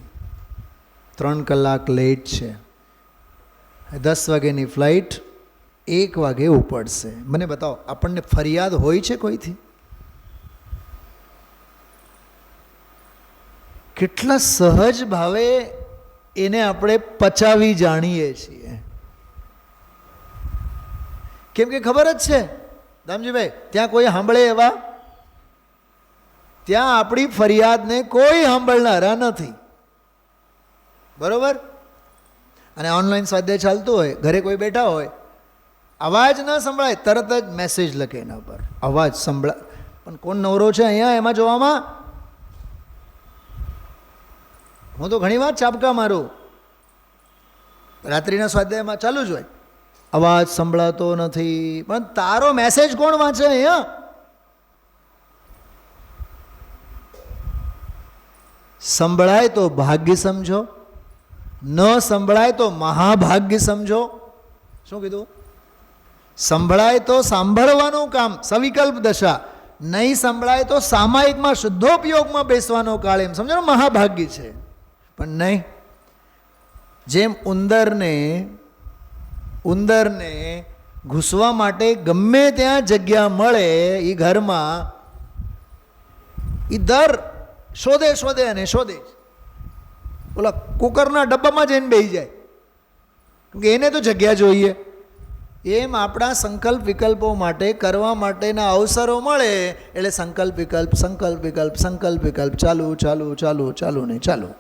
3 કલાક લેટ છે, 10 વાગ્યાની ફ્લાઇટ 1 વાગે ઉપડશે. મને બતાવો, આપણને ફરિયાદ હોય છે કોઈથી? કેટલા સહજ ભાવે એને આપણે પચાવી જાણીએ છીએ. કેમ કે ખબર જ છે દામજીભાઈ, ત્યાં કોઈ સાંભળે એવા, ત્યાં આપણી ફરિયાદને કોઈ સાંભળનારા નથી, બરોબર? અને ઓનલાઈન સ્વાધ્યાય ચાલતું હોય, ઘરે કોઈ બેઠા હોય, અવાજ ના સંભળાય, તરત જ મેસેજ લખે એના પર, અવાજ સંભળાય, પણ કોણ નવરો છે અહીંયા એમાં જોવામાં? હું તો ઘણી વાર ચાપકા મારું, રાત્રિના સ્વાધ્યાયમાં ચાલુ જ હોય, અવાજ સંભળાતો નથી, પણ તારો મેસેજ કોણ વાંચે અહીંયા? સંભળાય તો ભાગ્ય સમજો, ન સંભળાય તો મહાભાગ્ય સમજો. શું કીધું? સંભળાય તો સાંભળવાનું કામ, સવિકલ્પ દશા, નહીં સંભળાય તો સામાયિકમાં શુદ્ધોપયોગમાં બેસવાનો કાળ, એમ સમજો ને, મહાભાગ્ય છે. પણ નહીં, જેમ ઉંદરને ઘૂસવા માટે ગમે ત્યાં જગ્યા મળે એ ઘરમાં, એ દર શોધે અને શોધે, ઓલા કુકરના ડબ્બામાં જઈને બેસી જાય, કેમકે એને તો જગ્યા જોઈએ. એમ આપણા સંકલ્પ વિકલ્પો માટે કરવા માટેના અવસરો મળે એટલે સંકલ્પ વિકલ્પ ચાલુ ને ચાલુ.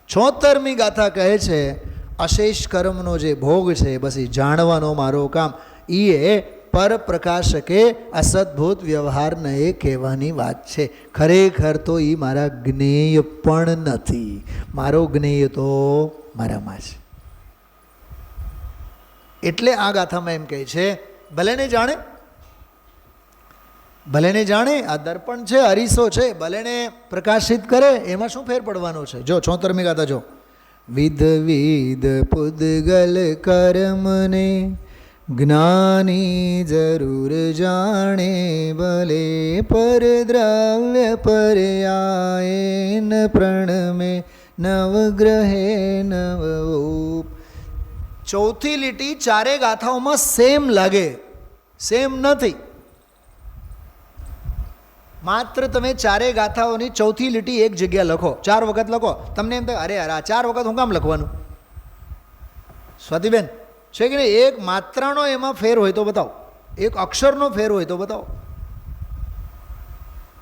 76મી ગાથા કહે છે, અશેષ કર્મનો જે ભોગ છે બસ એ જાણવાનો મારો કામ. એ પર પ્રકાશકે અસદભૂત વ્યવહારને એ કહેવાની વાત છે. ખરેખર તો એ મારા જ્ઞેય પણ નથી, મારો જ્ઞેય તો મારામાં છે. એટલે આ ગાથામાં એમ કહે છે, ભલે ને જાણે આ દર્પણ છે, અરીસો છે, ભલે ને પ્રકાશિત કરે, એમાં શું ફેર પડવાનો છે? જો 76મી ગાથા જો, વિધ પુદ્ગલ કર્મને જ્ઞાની જરૂર જાણે, ભલે પર દ્રવ્ય પર્યાયન પ્રણમે નવગ્રહે નવઉપ. ચોથી લીટી ચારે ગાથાઓમાં સેમ લાગે, સેમ નથી. માત્ર તમે ચારે ગાથાઓની ચોથી લીટી એક જગ્યા લખો, 4 વખત લખો, તમને એમ થાય અરે આ 4 વખત હું કામ લખવાનું? સ્વાતિબેન છે કે નહીં? એક માત્રાનો એમાં ફેર હોય તો બતાવો, એક અક્ષરનો ફેર હોય તો બતાવો.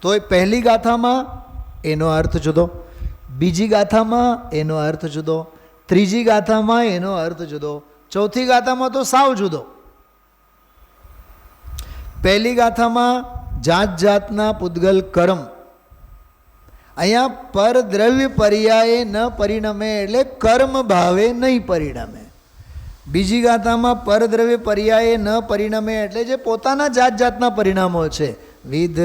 તો એ પહેલી ગાથામાં એનો અર્થ જુદો, બીજી ગાથામાં એનો અર્થ જુદો, ત્રીજી ગાથામાં એનો અર્થ જુદો, ચોથી ગાથામાં તો સાવ જુદો. પહેલી ગાથામાં જાત જાતના પૂતગલ કર્મ, અહીંયા પર દ્રવ્ય પર્યાયે ન પરિણમે એટલે કર્મ ભાવે નહીં પરિણમે. બીજી ગાથામાં પરદ્રવ્ય પર્યાયે ન પરિણમે એટલે જે પોતાના જાત જાતના પરિણામો છે, વિધ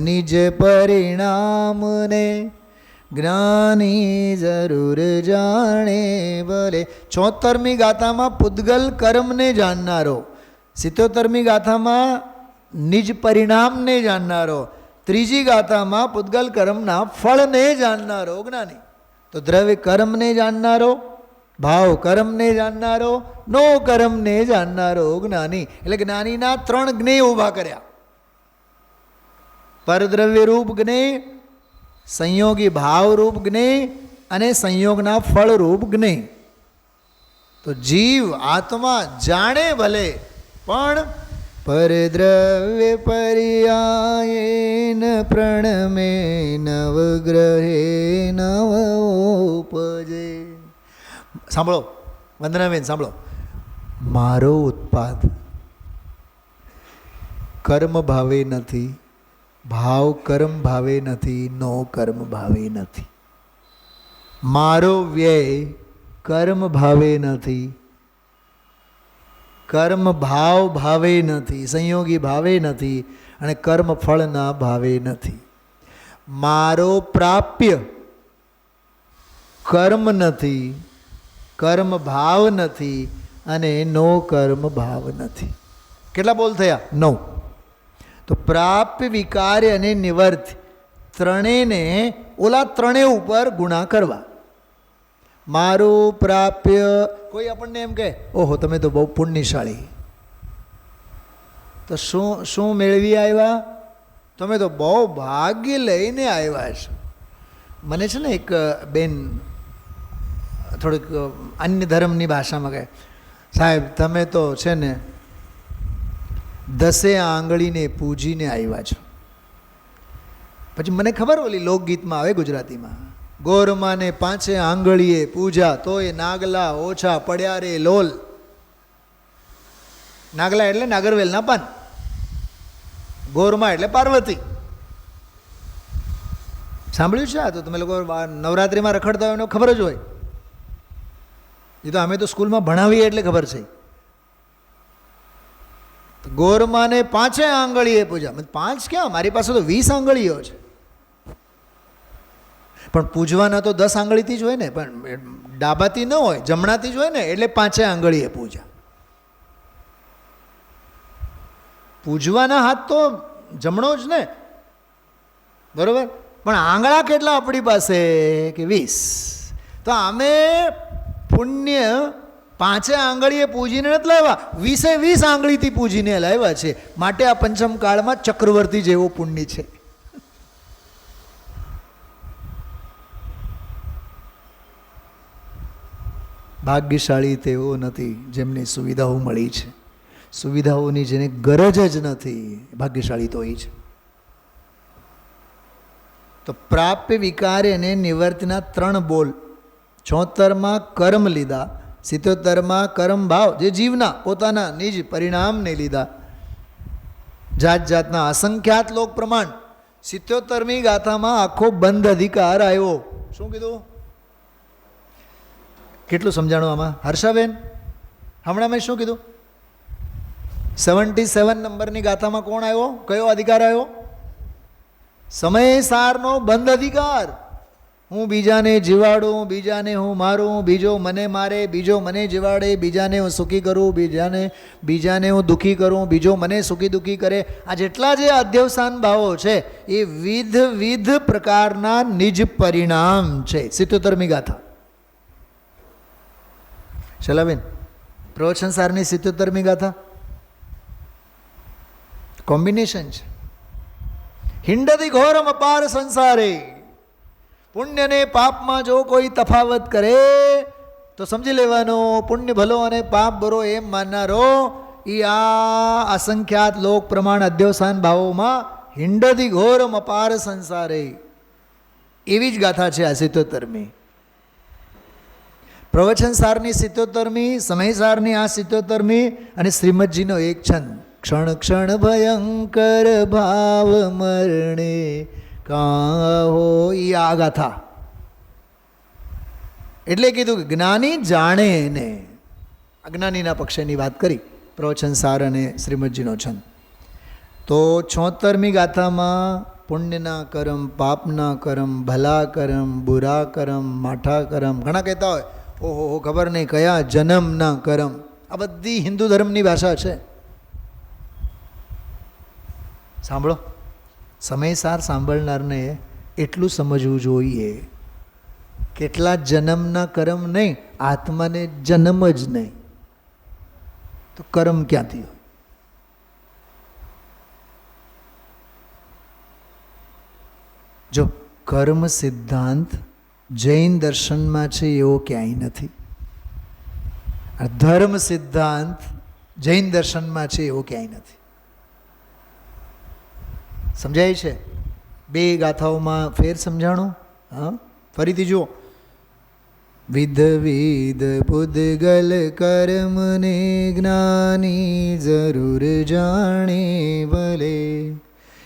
નિજ પરિણામને જ્ઞાની જરૂર જાણે, ભલે. 76મી ગાથામાં પૂતગલ કર્મને જાણનારો, 77મી ગાથામાં નિજ પરિણામને જાણનારો, ત્રીજી ગાથામાં પૂતગલ કર્મના ફળને જાણનારો જ્ઞાની. તો દ્રવ્ય કર્મને જાણનારો, ભાવ કર્મને જાણનારો, નો કર્મને જાણનારો જ્ઞાની. એટલે જ્ઞાનીના 3 જ્ઞેય ઊભા કર્યા, પરદ્રવ્ય રૂપ જ્ઞેય, સંયોગી ભાવ રૂપ જ્ઞેય અને સંયોગના ફળ રૂપ જ્ઞેય. તો જીવ આત્મા જાણે ભલે, પણ પરદ્રવ્ય પર્યાયેન પ્રણમે નવગ્રહે નવ ઉપજે. સાંભળો વંદનાબેન, સાંભળો. મારો ઉત્પાદ કર્મ ભાવે નથી, ભાવ કર્મ ભાવે નથી, નો કર્મ ભાવે નથી. મારો વ્યય કર્મ ભાવે નથી, કર્મ ભાવ ભાવે નથી, સંયોગી ભાવે નથી, અને કર્મ ફળના ભાવે નથી. મારો પ્રાપ્ય કર્મ નથી, કર્મ ભાવ નથી, અને નો કર્મ ભાવ નથી. કેટલા બોલ થયા? 9. તો પ્રાપ્ય, વિકાર્ય અને નિવર્ત ત્રણેયને ઓલા ત્રણેય ઉપર ગુણા કરવા. મારું પ્રાપ્ય, કોઈ આપણને એમ કહે ઓહો તમે તો બહુ પુણ્યશાળી, તો શું મેળવી આવ્યા? તમે તો બહુ ભાગ્ય લઈને આવ્યા છો. મને છે ને એક બેન થોડીક અન્ય ધર્મની ભાષામાં કહે, સાહેબ તમે તો છે ને 10 આંગળીને પૂજીને આવ્યા છો. પછી મને ખબર ઓલી લોકગીતમાં આવે ગુજરાતીમાં, ગોરમાને 5 આંગળીએ પૂજા તોય નાગલા ઓછા પડ્યા રે લોલ. નાગલા એટલે નાગરવેલના પાન, ગોરમા એટલે પાર્વતી. સાંભળ્યું છે આ? તો તમે લોકો નવરાત્રિમાં રખડતા હોય એનો ખબર જ હોય. એ તો અમે તો સ્કૂલમાં ભણાવીએ એટલે ખબર છે. ગોરમાને 5 આંગળીએ પૂજા. 5 ક્યાં, મારી પાસે તો 20 આંગળીઓ છે. પણ પૂજવાના તો 10 આંગળીથી જ હોય ને, પણ ડાબાથી ન હોય, જમણાથી જ હોય ને, એટલે 5 આંગળીએ પૂજા. પૂજવાના હાથ તો જમણો જ ને, બરોબર? પણ આંગળા કેટલા આપણી પાસે? કે 20. તો અમે પુણ્ય 5 આંગળીએ પૂજીને નથી લાવ્યા, 20 આંગળીથી પૂજીને લાવ્યા છે. માટે આ પંચમ કાળમાં ચક્રવર્તી જેવો પુણ્ય છે. ભાગ્યશાળી તેઓ નથી જેમને સુવિધાઓ મળી છે. સુવિધાઓની જેને ગરજ જ નથી, ભાગ્યશાળી તો એ છે. તો પ્રાપ્ય, વિકાર્ય અને નિવર્તના 3 બોલ. 76માં કર્મ લીધા, 77માં કર્મ ભાવ જે જીવના પોતાના નિજ પરિણામને લીધા, જાત જાતના અસંખ્યાત લોક પ્રમાણ. 77મી ગાથામાં આખો બંધ અધિકાર આવ્યો. શું કીધું? કેટલું સમજાણું આમાં હર્ષાબેન? હમણાં મેં શું કીધું? 77 નંબરની ગાથામાં કોણ આવ્યો? કયો અધિકાર આવ્યો? સમય સારનો બંધ અધિકાર. હું બીજાને જીવાડું, બીજાને હું મારું, બીજો મને મારે, બીજો મને જીવાડે, બીજાને હું સુખી કરું, બીજાને હું દુઃખી કરું, બીજો મને સુખી દુઃખી કરે. આ જેટલા જે અધ્યવસાન ભાવો છે એ વિધ પ્રકારના નિજ પરિણામ છે. 77મી ગાથા. શલાબેન, પ્રવચન સારની 77મી ગાથા કોમ્બિનેશન છે. હિંડતી ઘોરમ અપાર સંસારે. પુણ્ય ને પાપમાં જો કોઈ તફાવત કરે તો સમજી લેવાનો પુણ્ય ભલો અને પાપ બરો એમ માનનારો એ આ અસંખ્યાત લોક પ્રમાણ અધ્યવસાન ભાવોમાં હિંડતી ઘોરમ અપાર સંસારે. એવી જ ગાથા છે આ 77મી. પ્રવચન સારની 77મી, સમય સારની આ 77મી, અને શ્રીમદજીનો એક છંદ, ક્ષણ ક્ષણ ભયંકર ભાવ મરણે કાહો, ઈ આ ગાથા. એટલે કીધું કે જ્ઞાની જાણે ને. અજ્ઞાનીના પક્ષેની વાત કરી, પ્રવચન સાર અને શ્રીમદજીનો છંદ. તો 76મી ગાથામાં પુણ્યના કર્મ, પાપના કર્મ, ભલા કર્મ, બુરા કર્મ, માઠા કર્મ. ઘણા કહેતા હોય ઓહો ખબર નહીં કયા જન્મના કર્મ. આ બધી હિન્દુ ધર્મની ભાષા છે. સાંભળો, સમયસાર સાંભળનારને એટલું સમજવું જોઈએ, કેટલા જન્મના કર્મ નહીં, આત્માને જન્મ જ નહીં તો કર્મ ક્યાંથી હોય? જો કર્મ સિદ્ધાંત જૈન દર્શનમાં છે એવો ક્યાંય નથી. ધર્મ સિદ્ધાંત જૈન દર્શનમાં છે એવું ક્યાંય નથી. સમજાય છે? બે ગાથાઓમાં ફેર સમજાણું? હા, ફરીથી જુઓ. વિધ વિધ પૂદગલ કર્મને જ્ઞાની જરૂર જાણે ભલે.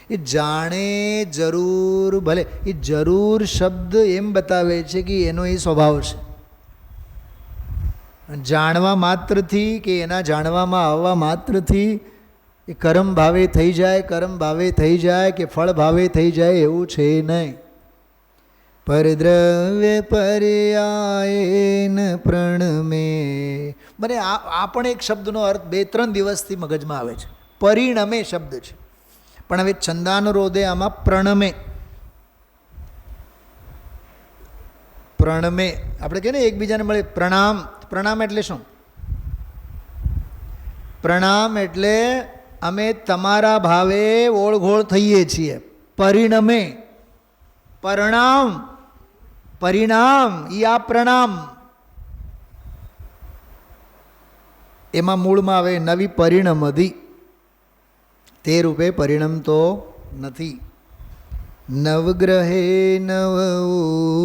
એ જાણે જરૂર ભલે, એ જરૂર શબ્દ એમ બતાવે છે કે એનો એ સ્વભાવ છે. જાણવા માત્રથી કે એના જાણવામાં આવવા માત્રથી એ કર્મ ભાવે થઈ જાય, કર્મ ભાવે થઈ જાય કે ફળ ભાવે થઈ જાય એવું છે નહીં. પરદ્રવ્ય પર્યાયેન પ્રણમે. મને આ પણ એક શબ્દનો અર્થ 2-3 દિવસથી મગજમાં આવે છે. પરિણમે શબ્દ છે, પણ હવે છંદાનુરોધે આમાં પ્રણમે. પ્રણમે આપણે કહીએ ને એકબીજાને મળે પ્રણામ. પ્રણામ એટલે શું? પ્રણામ એટલે અમે તમારા ભાવે ઓળઘોળ થઈએ છીએ. પરિણમે, પરણામ, પરિણામ ઈ આ પ્રણામ. એમાં મૂળમાં આવે નવી પરિણમધી, તે રૂપે પરિણમતો નથી. નવગ્રહે નવ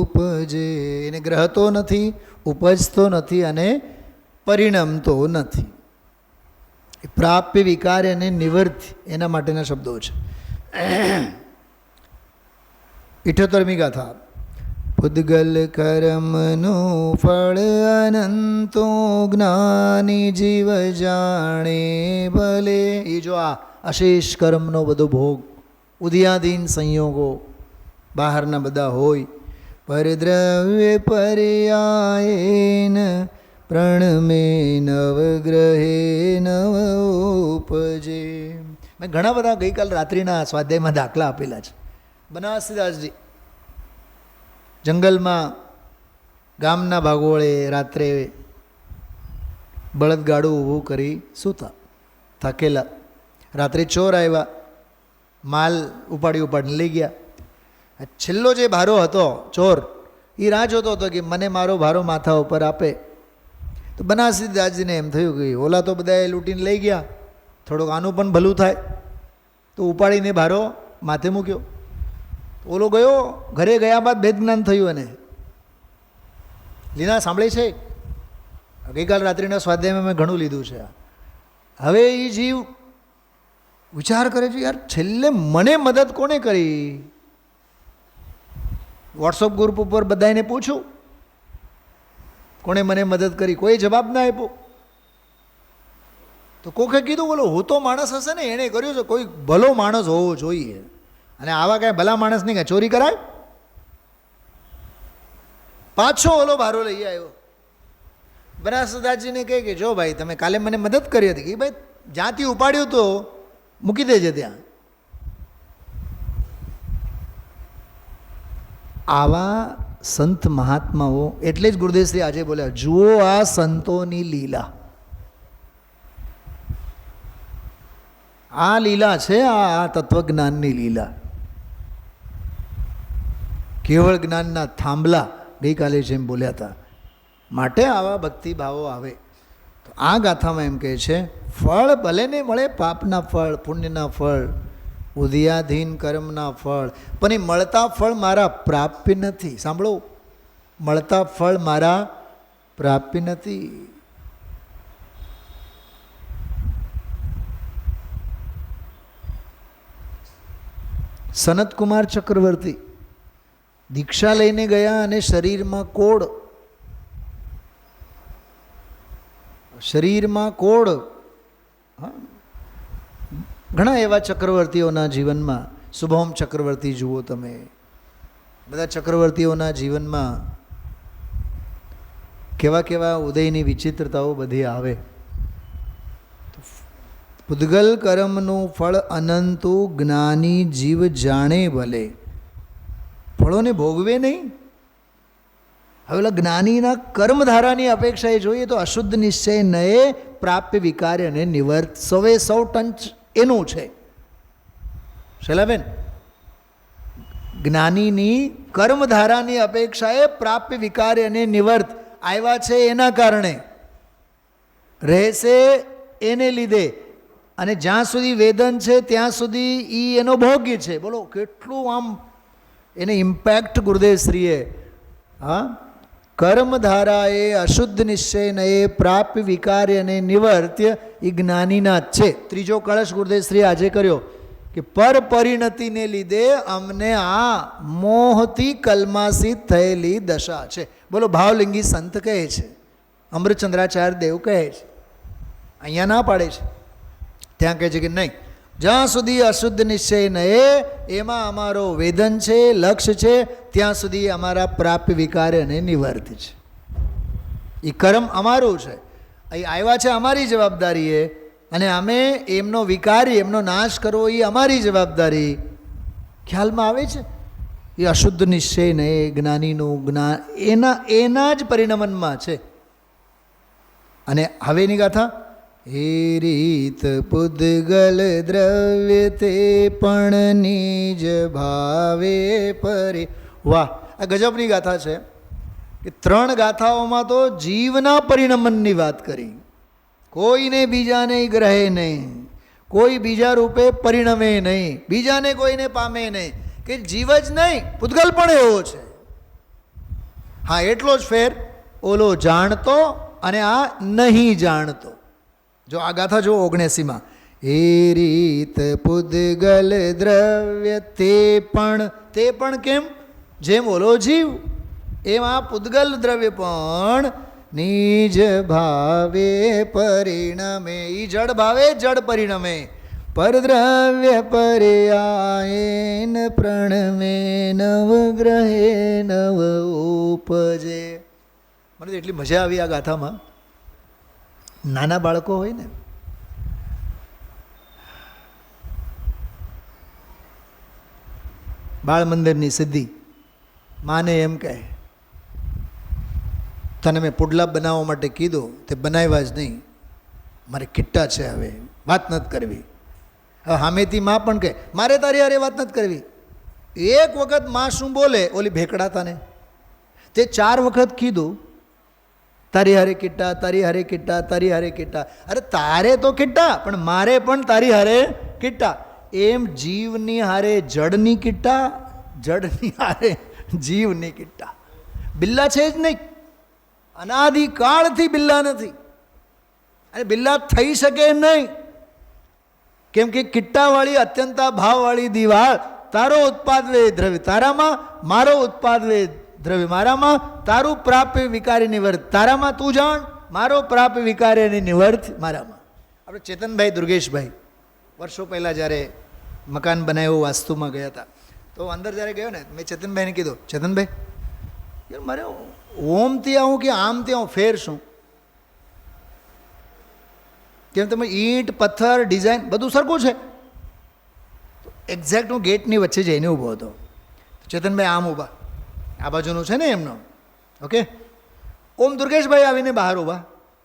ઉપજે, એને ગ્રહતો નથી, ઉપજતો નથી અને પરિણમતો નથી. પ્રાપ્ય વિકાર અને નિવૃત્તિ એના માટેના શબ્દો છે. 78મી ગાથા. પૂદગલ કર્મનું ફળ અનંતો જ્ઞાની જીવ જાણે ભલે. એ જો આ અશેષ કર્મનો બધો ભોગ, ઉદયાધીન સંયોગો બહારના બધા હોય. પરદ્રવ્ય પર્યાયેન પ્રણમે નવગ્રહે નવ ઉપજે. મેં ઘણા બધા ગઈકાલ રાત્રિના સ્વાધ્યાયમાં દાખલા આપેલા છે. બનાસદાસજી જંગલમાં ગામના ભાગોળે રાત્રે બળદગાડું ઊભું કરી સૂતા, થાકેલા. રાત્રે ચોર આવ્યા, માલ ઉપાડીને લઈ ગયા. છેલ્લો જે ભારો હતો ચોર, એ રાહ જોતો હતો કે મને મારો ભારો માથા ઉપર આપે. તો બનાસદાસજીને એમ થયું કે ઓલા તો બધાએ લૂંટીને લઈ ગયા, થોડુંક આનું પણ ભલું થાય. તો ઉપાડીને ભારો માથે મૂક્યો. ઓલો ગયો, ઘરે ગયા બાદ ભેદ જ્ઞાન થયું. અને લીના સાંભળે છે, ગઈકાલ રાત્રિના સ્વાધ્યાયમાં મેં ઘણું લીધું છે. હવે એ જીવ વિચાર કરે છે, યાર છેલ્લે મને મદદ કોણે કરી? વોટ્સઅપ ગ્રુપ ઉપર બધાને પૂછું કોણે મને મદદ કરી, કોઈ જવાબ ના આપ્યો. તો કોકે કીધું બોલો હું તો માણસ હશે ને એણે કર્યું છે, કોઈ ભલો માણસ હોવો જોઈએ. અને આવા કાંઈ ભલા માણસ નહીં કાંઈ ચોરી કરાય. પાછો ઓલો ભારો લઈ આવ્યો. બનાસદાસજીને કહે કે જો ભાઈ તમે કાલે મને મદદ કરી હતી, કે ભાઈ જ્યાંથી ઉપાડ્યું તો મૂકી દેજે ત્યાં. આવા સંત મહાત્માઓ, એટલે જ ગુરુદેવશ્રી આજે બોલ્યા જુઓ આ સંતોની લીલા. આ લીલા છે, આ તત્વજ્ઞાનની લીલા. કેવળ જ્ઞાનના થાંભલા ગઈકાલે જેમ બોલ્યા હતા. માટે આવા ભક્તિભાવો આવે. તો આ ગાથામાં એમ કહે છે ફળ ભલે ને મળે, પાપના ફળ, પુણ્યના ફળ, ઉદયાધીન કર્મના ફળ, પણ એ મળતા ફળ મારા પ્રાપ્ય નથી. સાંભળો, મળતા ફળ મારા પ્રાપ્ય નથી. સનતકુમાર ચક્રવર્તી દીક્ષા લઈને ગયા અને શરીરમાં કોડ. ઘણા એવા ચક્રવર્તીઓના જીવનમાં, શુભમ ચક્રવર્તી જુઓ તમે, બધા ચક્રવર્તીઓના જીવનમાં કેવા કેવા ઉદયની વિચિત્રતાઓ બધી આવે. પૂદગલ કર્મનું ફળ અનંતું જ્ઞાની જીવ જાણે ભલે. ફળોને ભોગવે નહીં. હવે ઓલા જ્ઞાનીના કર્મધારાની અપેક્ષાએ જોઈએ તો અશુદ્ધ નિશ્ચય નયે પ્રાપ્ય વિકાર્ય અને નિવર્ત 100% એનું છે. શૈલાબેન, જ્ઞાનીની કર્મધારાની અપેક્ષાએ પ્રાપ્ય વિકાર્ય અને નિવર્ત આવ્યા છે એના કારણે. રહેશે એને લીધે, અને જ્યાં સુધી વેદન છે ત્યાં સુધી એ એનો ભોગ્ય છે. બોલો કેટલું આમ એને ઇમ્પેક્ટ ગુરુદેવશ્રીએ. હા, કર્મધારાએ અશુદ્ધ નિશ્ચયને પ્રાપ્ય વિકાર્યને નિવર્ત્ય એ જ્ઞાનીના જ છે. ત્રીજો કળશ ગુરુદેવશ્રીએ આજે કર્યો કે પર પરિણતિને લીધે અમને આ મોહથી કલ્માસિત થયેલી દશા છે. બોલો ભાવલિંગી સંત કહે છે, અમૃતચંદ્રાચાર્ય દેવ કહે છે, અહીંયા ના પાડે છે. ત્યાં કહે છે કે નહીં, જ્યાં સુધી અશુદ્ધ નિશ્ચય નહીં એમાં અમારો વેદન છે, લક્ષ્ય છે, ત્યાં સુધી અમારા પ્રાપ્ય વિકાર્ય અને નિવર્ત છે. એ કર્મ અમારું છે, અહીં આવ્યા છે અમારી જવાબદારી, અને અમે એમનો વિકારી એમનો નાશ કરવો એ અમારી જવાબદારી. ખ્યાલમાં આવે છે? એ અશુદ્ધ નિશ્ચય નહીં જ્ઞાનીનું જ્ઞાન એના જ પરિણમનમાં છે. અને હવેની ગાથા, હે રીત પુદ્ગલ દ્રવ્ય તે પણ નિજ ભાવે પરે. વાહ, આ ગજબની ગાથા છે કે 3 ગાથાઓમાં તો જીવના પરિણમનની વાત કરી. કોઈને બીજાને ગ્રહે નહીં, કોઈ બીજા રૂપે પરિણમે નહીં, બીજાને કોઈને પામે નહીં, કે જીવ જ નહીં પૂતગલ પણ એવો છે. હા, એટલો જ ફેર, ઓલો જાણતો અને આ નહીં જાણતો. જો આ ગાથા જો 79માં, એ રીત પૂતગલ દ્રવ્ય તે પણ કેમ? જેમ ઓલો જીવ એમ આ પૂતગલ દ્રવ્ય પણ નિજ ભાવે પરિણમે. ઈ જડ ભાવે જડ પરિણમે. પરદ્રવ્ય પર્યાયન પ્રણમે નવગ્રહે નવ ઉપજે. મને તો એટલી મજા આવી આ ગાથામાં. નાના બાળકો હોય ને, બાળ મંદિરની સિદ્ધિ માને એમ કહે, તને મેં પુડલા બનાવવા માટે કીધું, તે બનાવ્યા જ નહીં, મારે કિટ્ટા છે, હવે વાત નથી કરવી. હવે સામેથી માં પણ કહે, મારે તારી હારે વાત નથી કરવી. એક વખત માં શું બોલે, ઓલી ભેકડાતાને તે 4 વખત કીધું, તારી હારે કિટ્ટા, તારી હારે કિટ્ટા, તારી હારે કિટ્ટા. અરે તારે તો કિટ્ટા, પણ મારે પણ તારી હારે કિટ્ટા. એમ જીવની હારે જડની કિટ્ટા, જડની હારે જીવની કિટ્ટા. બિલ્લા છે જ નહીં, અનાદિકાળથી બિલ્લા નથી, અને બિલ્લા થઈ શકે નહીં. કેમ કે કિટ્ટાવાળી અત્યંતા ભાવવાળી દિવાળ, તારો ઉત્પાદ વે દ્રવ્ય તારામાં, મારો ઉત્પાદ વે દ્રવ્ય મારામાં, તારું પ્રાપ્ય વિકારી નિવર્ત તારામાં, તું જાણ, મારો પ્રાપ્ય વિકારી નિવર્ત મારામાં. આપણે ચેતનભાઈ દુર્ગેશભાઈ વર્ષો પહેલાં જ્યારે મકાન બનાવ્યું, વાસ્તુમાં ગયા હતા, તો અંદર જ્યારે ગયો ને, મેં ચેતનભાઈને કીધું, ચેતનભાઈ યાર મારે ઓમથી આવું કે આમથી આવું ફેર શું? કેમ તમે ઈંટ પથ્થર ડિઝાઇન બધું સરખું છે. એક્ઝેક્ટ હું ગેટની વચ્ચે જઈને ઊભો હતો. ચેતનભાઈ આમ ઊભા, આ બાજુનું છે ને એમનો, ઓકે. ઓમ દુર્ગેશભાઈ આવીને બહાર ઊભા,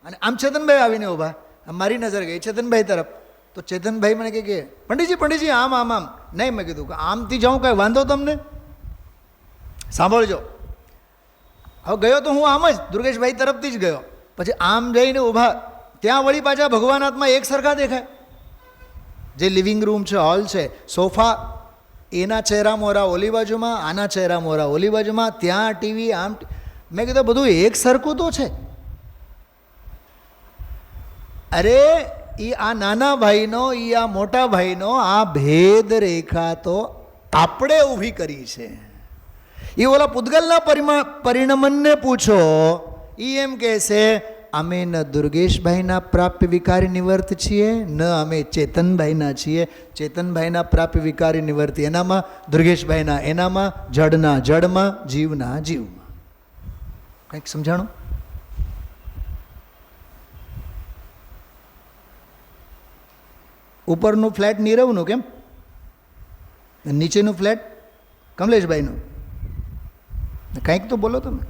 અને આમ ચેતનભાઈ આવીને ઊભા. મારી નજર ગઈ ચેતનભાઈ તરફ, તો ચેતનભાઈ મને કહે, પંડિતજી આમ આમ આમ. નહીં, મેં કીધું કે આમથી જાઉં કાંઈ વાંધો તમને? સાંભળજો. હવે ગયો તો હું આમ જ દુર્ગેશભાઈ તરફથી જ ગયો, પછી આમ જઈને ઊભા, ત્યાં વળી પાછા ભગવાન હાથમાં એક સરખા દેખાય. જે લિવિંગ રૂમ છે, હોલ છે, સોફા, એના ચહેરા મોરા ઓલી બાજુમાં, આના ચહેરા મોરા ઓલી બાજુમાં, ત્યાં ટીવી, આમ. મેં કીધું બધું એક સરખું તો છે. અરે એ આ નાના ભાઈનો, એ આ મોટા ભાઈનો આ ભેદ રેખા તો આપણે ઊભી કરી છે. એ ઓલા પૂતગલના પરિણમનને પૂછો, એ એમ કહેશે, અમે ન દુર્ગેશભાઈના પ્રાપ્ય વિકારી નિવર્ત છીએ, ન અમે ચેતનભાઈના છીએ. ચેતનભાઈના પ્રાપ્ય વિકારી નિવર્ત એનામાં, દુર્ગેશભાઈના એનામાં, જડના જડમાં, જીવના જીવમાં. કંઈક સમજાણું? ઉપરનું ફ્લેટ નીરવનું કેમ, નીચેનું ફ્લેટ કમલેશભાઈનું. કંઈક તો બોલો તમે.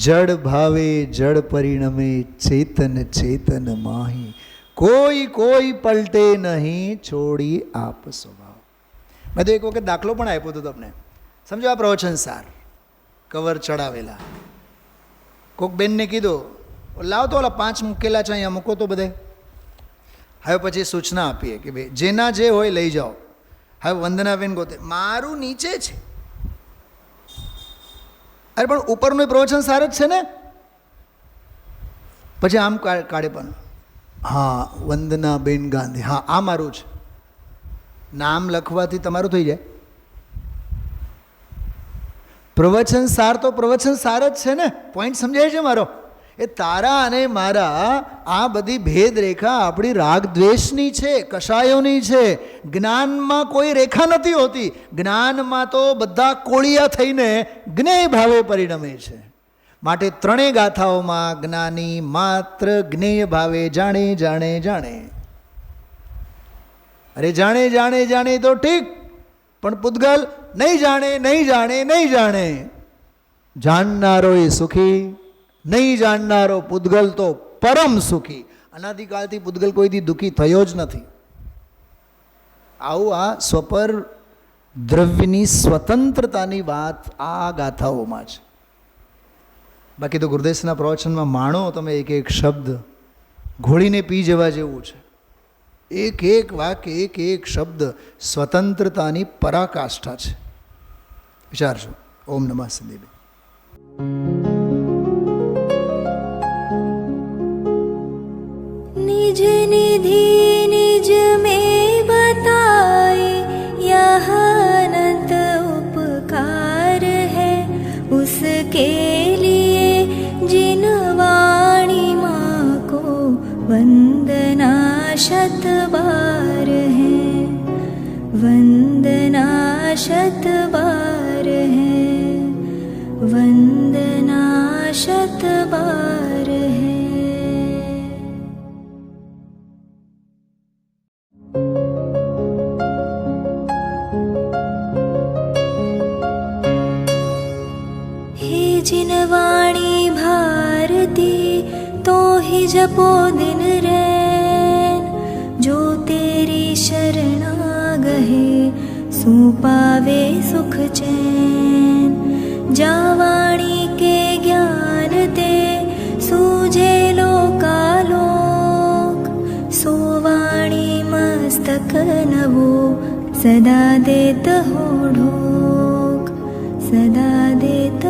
જડ ભાવે જડ પરિણમે, ચેતન ચેતન માહી, કોઈ કોઈ પલટે નહીં, છોડી આપ સ્વભાવ. મેં તો એક વખત દાખલો પણ આપ્યો હતો તમને, સમજો. આ પ્રવચન સાર કવર ચડાવેલા, કોક બેનને કીધું લાવ તો ઓલા 5 મૂકેલા છે અહીંયા મૂકો તો બધે. હવે પછી સૂચના આપીએ કે ભાઈ જેના જે હોય લઈ જાઓ. હવે વંદનાબેન ગોતે મારું નીચે છે. અરે પણ ઉપરનું પ્રવચન સાર જ છે ને. પછી આમ કાઢે પણ હા વંદનાબેન ગાંધી, હા આ મારું છે. નામ લખવાથી તમારું થઈ જાય. પ્રવચન સાર તો પ્રવચન સાર જ છે ને. પોઈન્ટ સમજાય છે મારો? એ તારા અને મારા આ બધી ભેદ રેખા આપણી રાગ દ્વેષની છે, કષાયોની છે. જ્ઞાનમાં કોઈ રેખા નથી હોતી. જ્ઞાનમાં તો બધા કોળિયા થઈને જ્ઞેય ભાવે પરિણમે છે. માટે ત્રણેય ગાથાઓમાં જ્ઞાની માત્ર જ્ઞેય ભાવે જાણે જાણે જાણે. અરે જાણે જાણે જાણે તો ઠીક, પણ પૂતગલ નહીં જાણે નહીં જાણે નહીં જાણે. જાણનારો એ સુખી, નહીં જાણનારો પૂતગલ તો પરમ સુખી. અનાદિકાળથી પૂતગલ કોઈથી દુઃખી થયો જ નથી. આવું આ સ્વપર દ્રવ્યની સ્વતંત્રતાની વાત આ ગાથાઓમાં છે. બાકી તો ગુરુદેવના પ્રવચનમાં માણો તમે એક એક શબ્દ ઘોળીને પી જવા જેવું છે. એક એક વાક્ય, એક એક શબ્દ સ્વતંત્રતાની પરાકાષ્ઠા છે. વિચારજો. ઓમ નમઃ સિદ્ધિ. निज निधि निज में बताए यह अनंत उपकार है उसके लिए जिन वाणी माँ को वंदना शत बार है, वंदना शत बार है, वंदना शत बार है. जिन वाणी भारती तो ही जपो दिन रैन, जो तेरी शरणा गहे सो पावे सुख चैन. जा वाणी के ज्ञान ते सूझे लोकालोक, सो वाणी मस्तक नवो सदा देत हो ढोक, सदा देत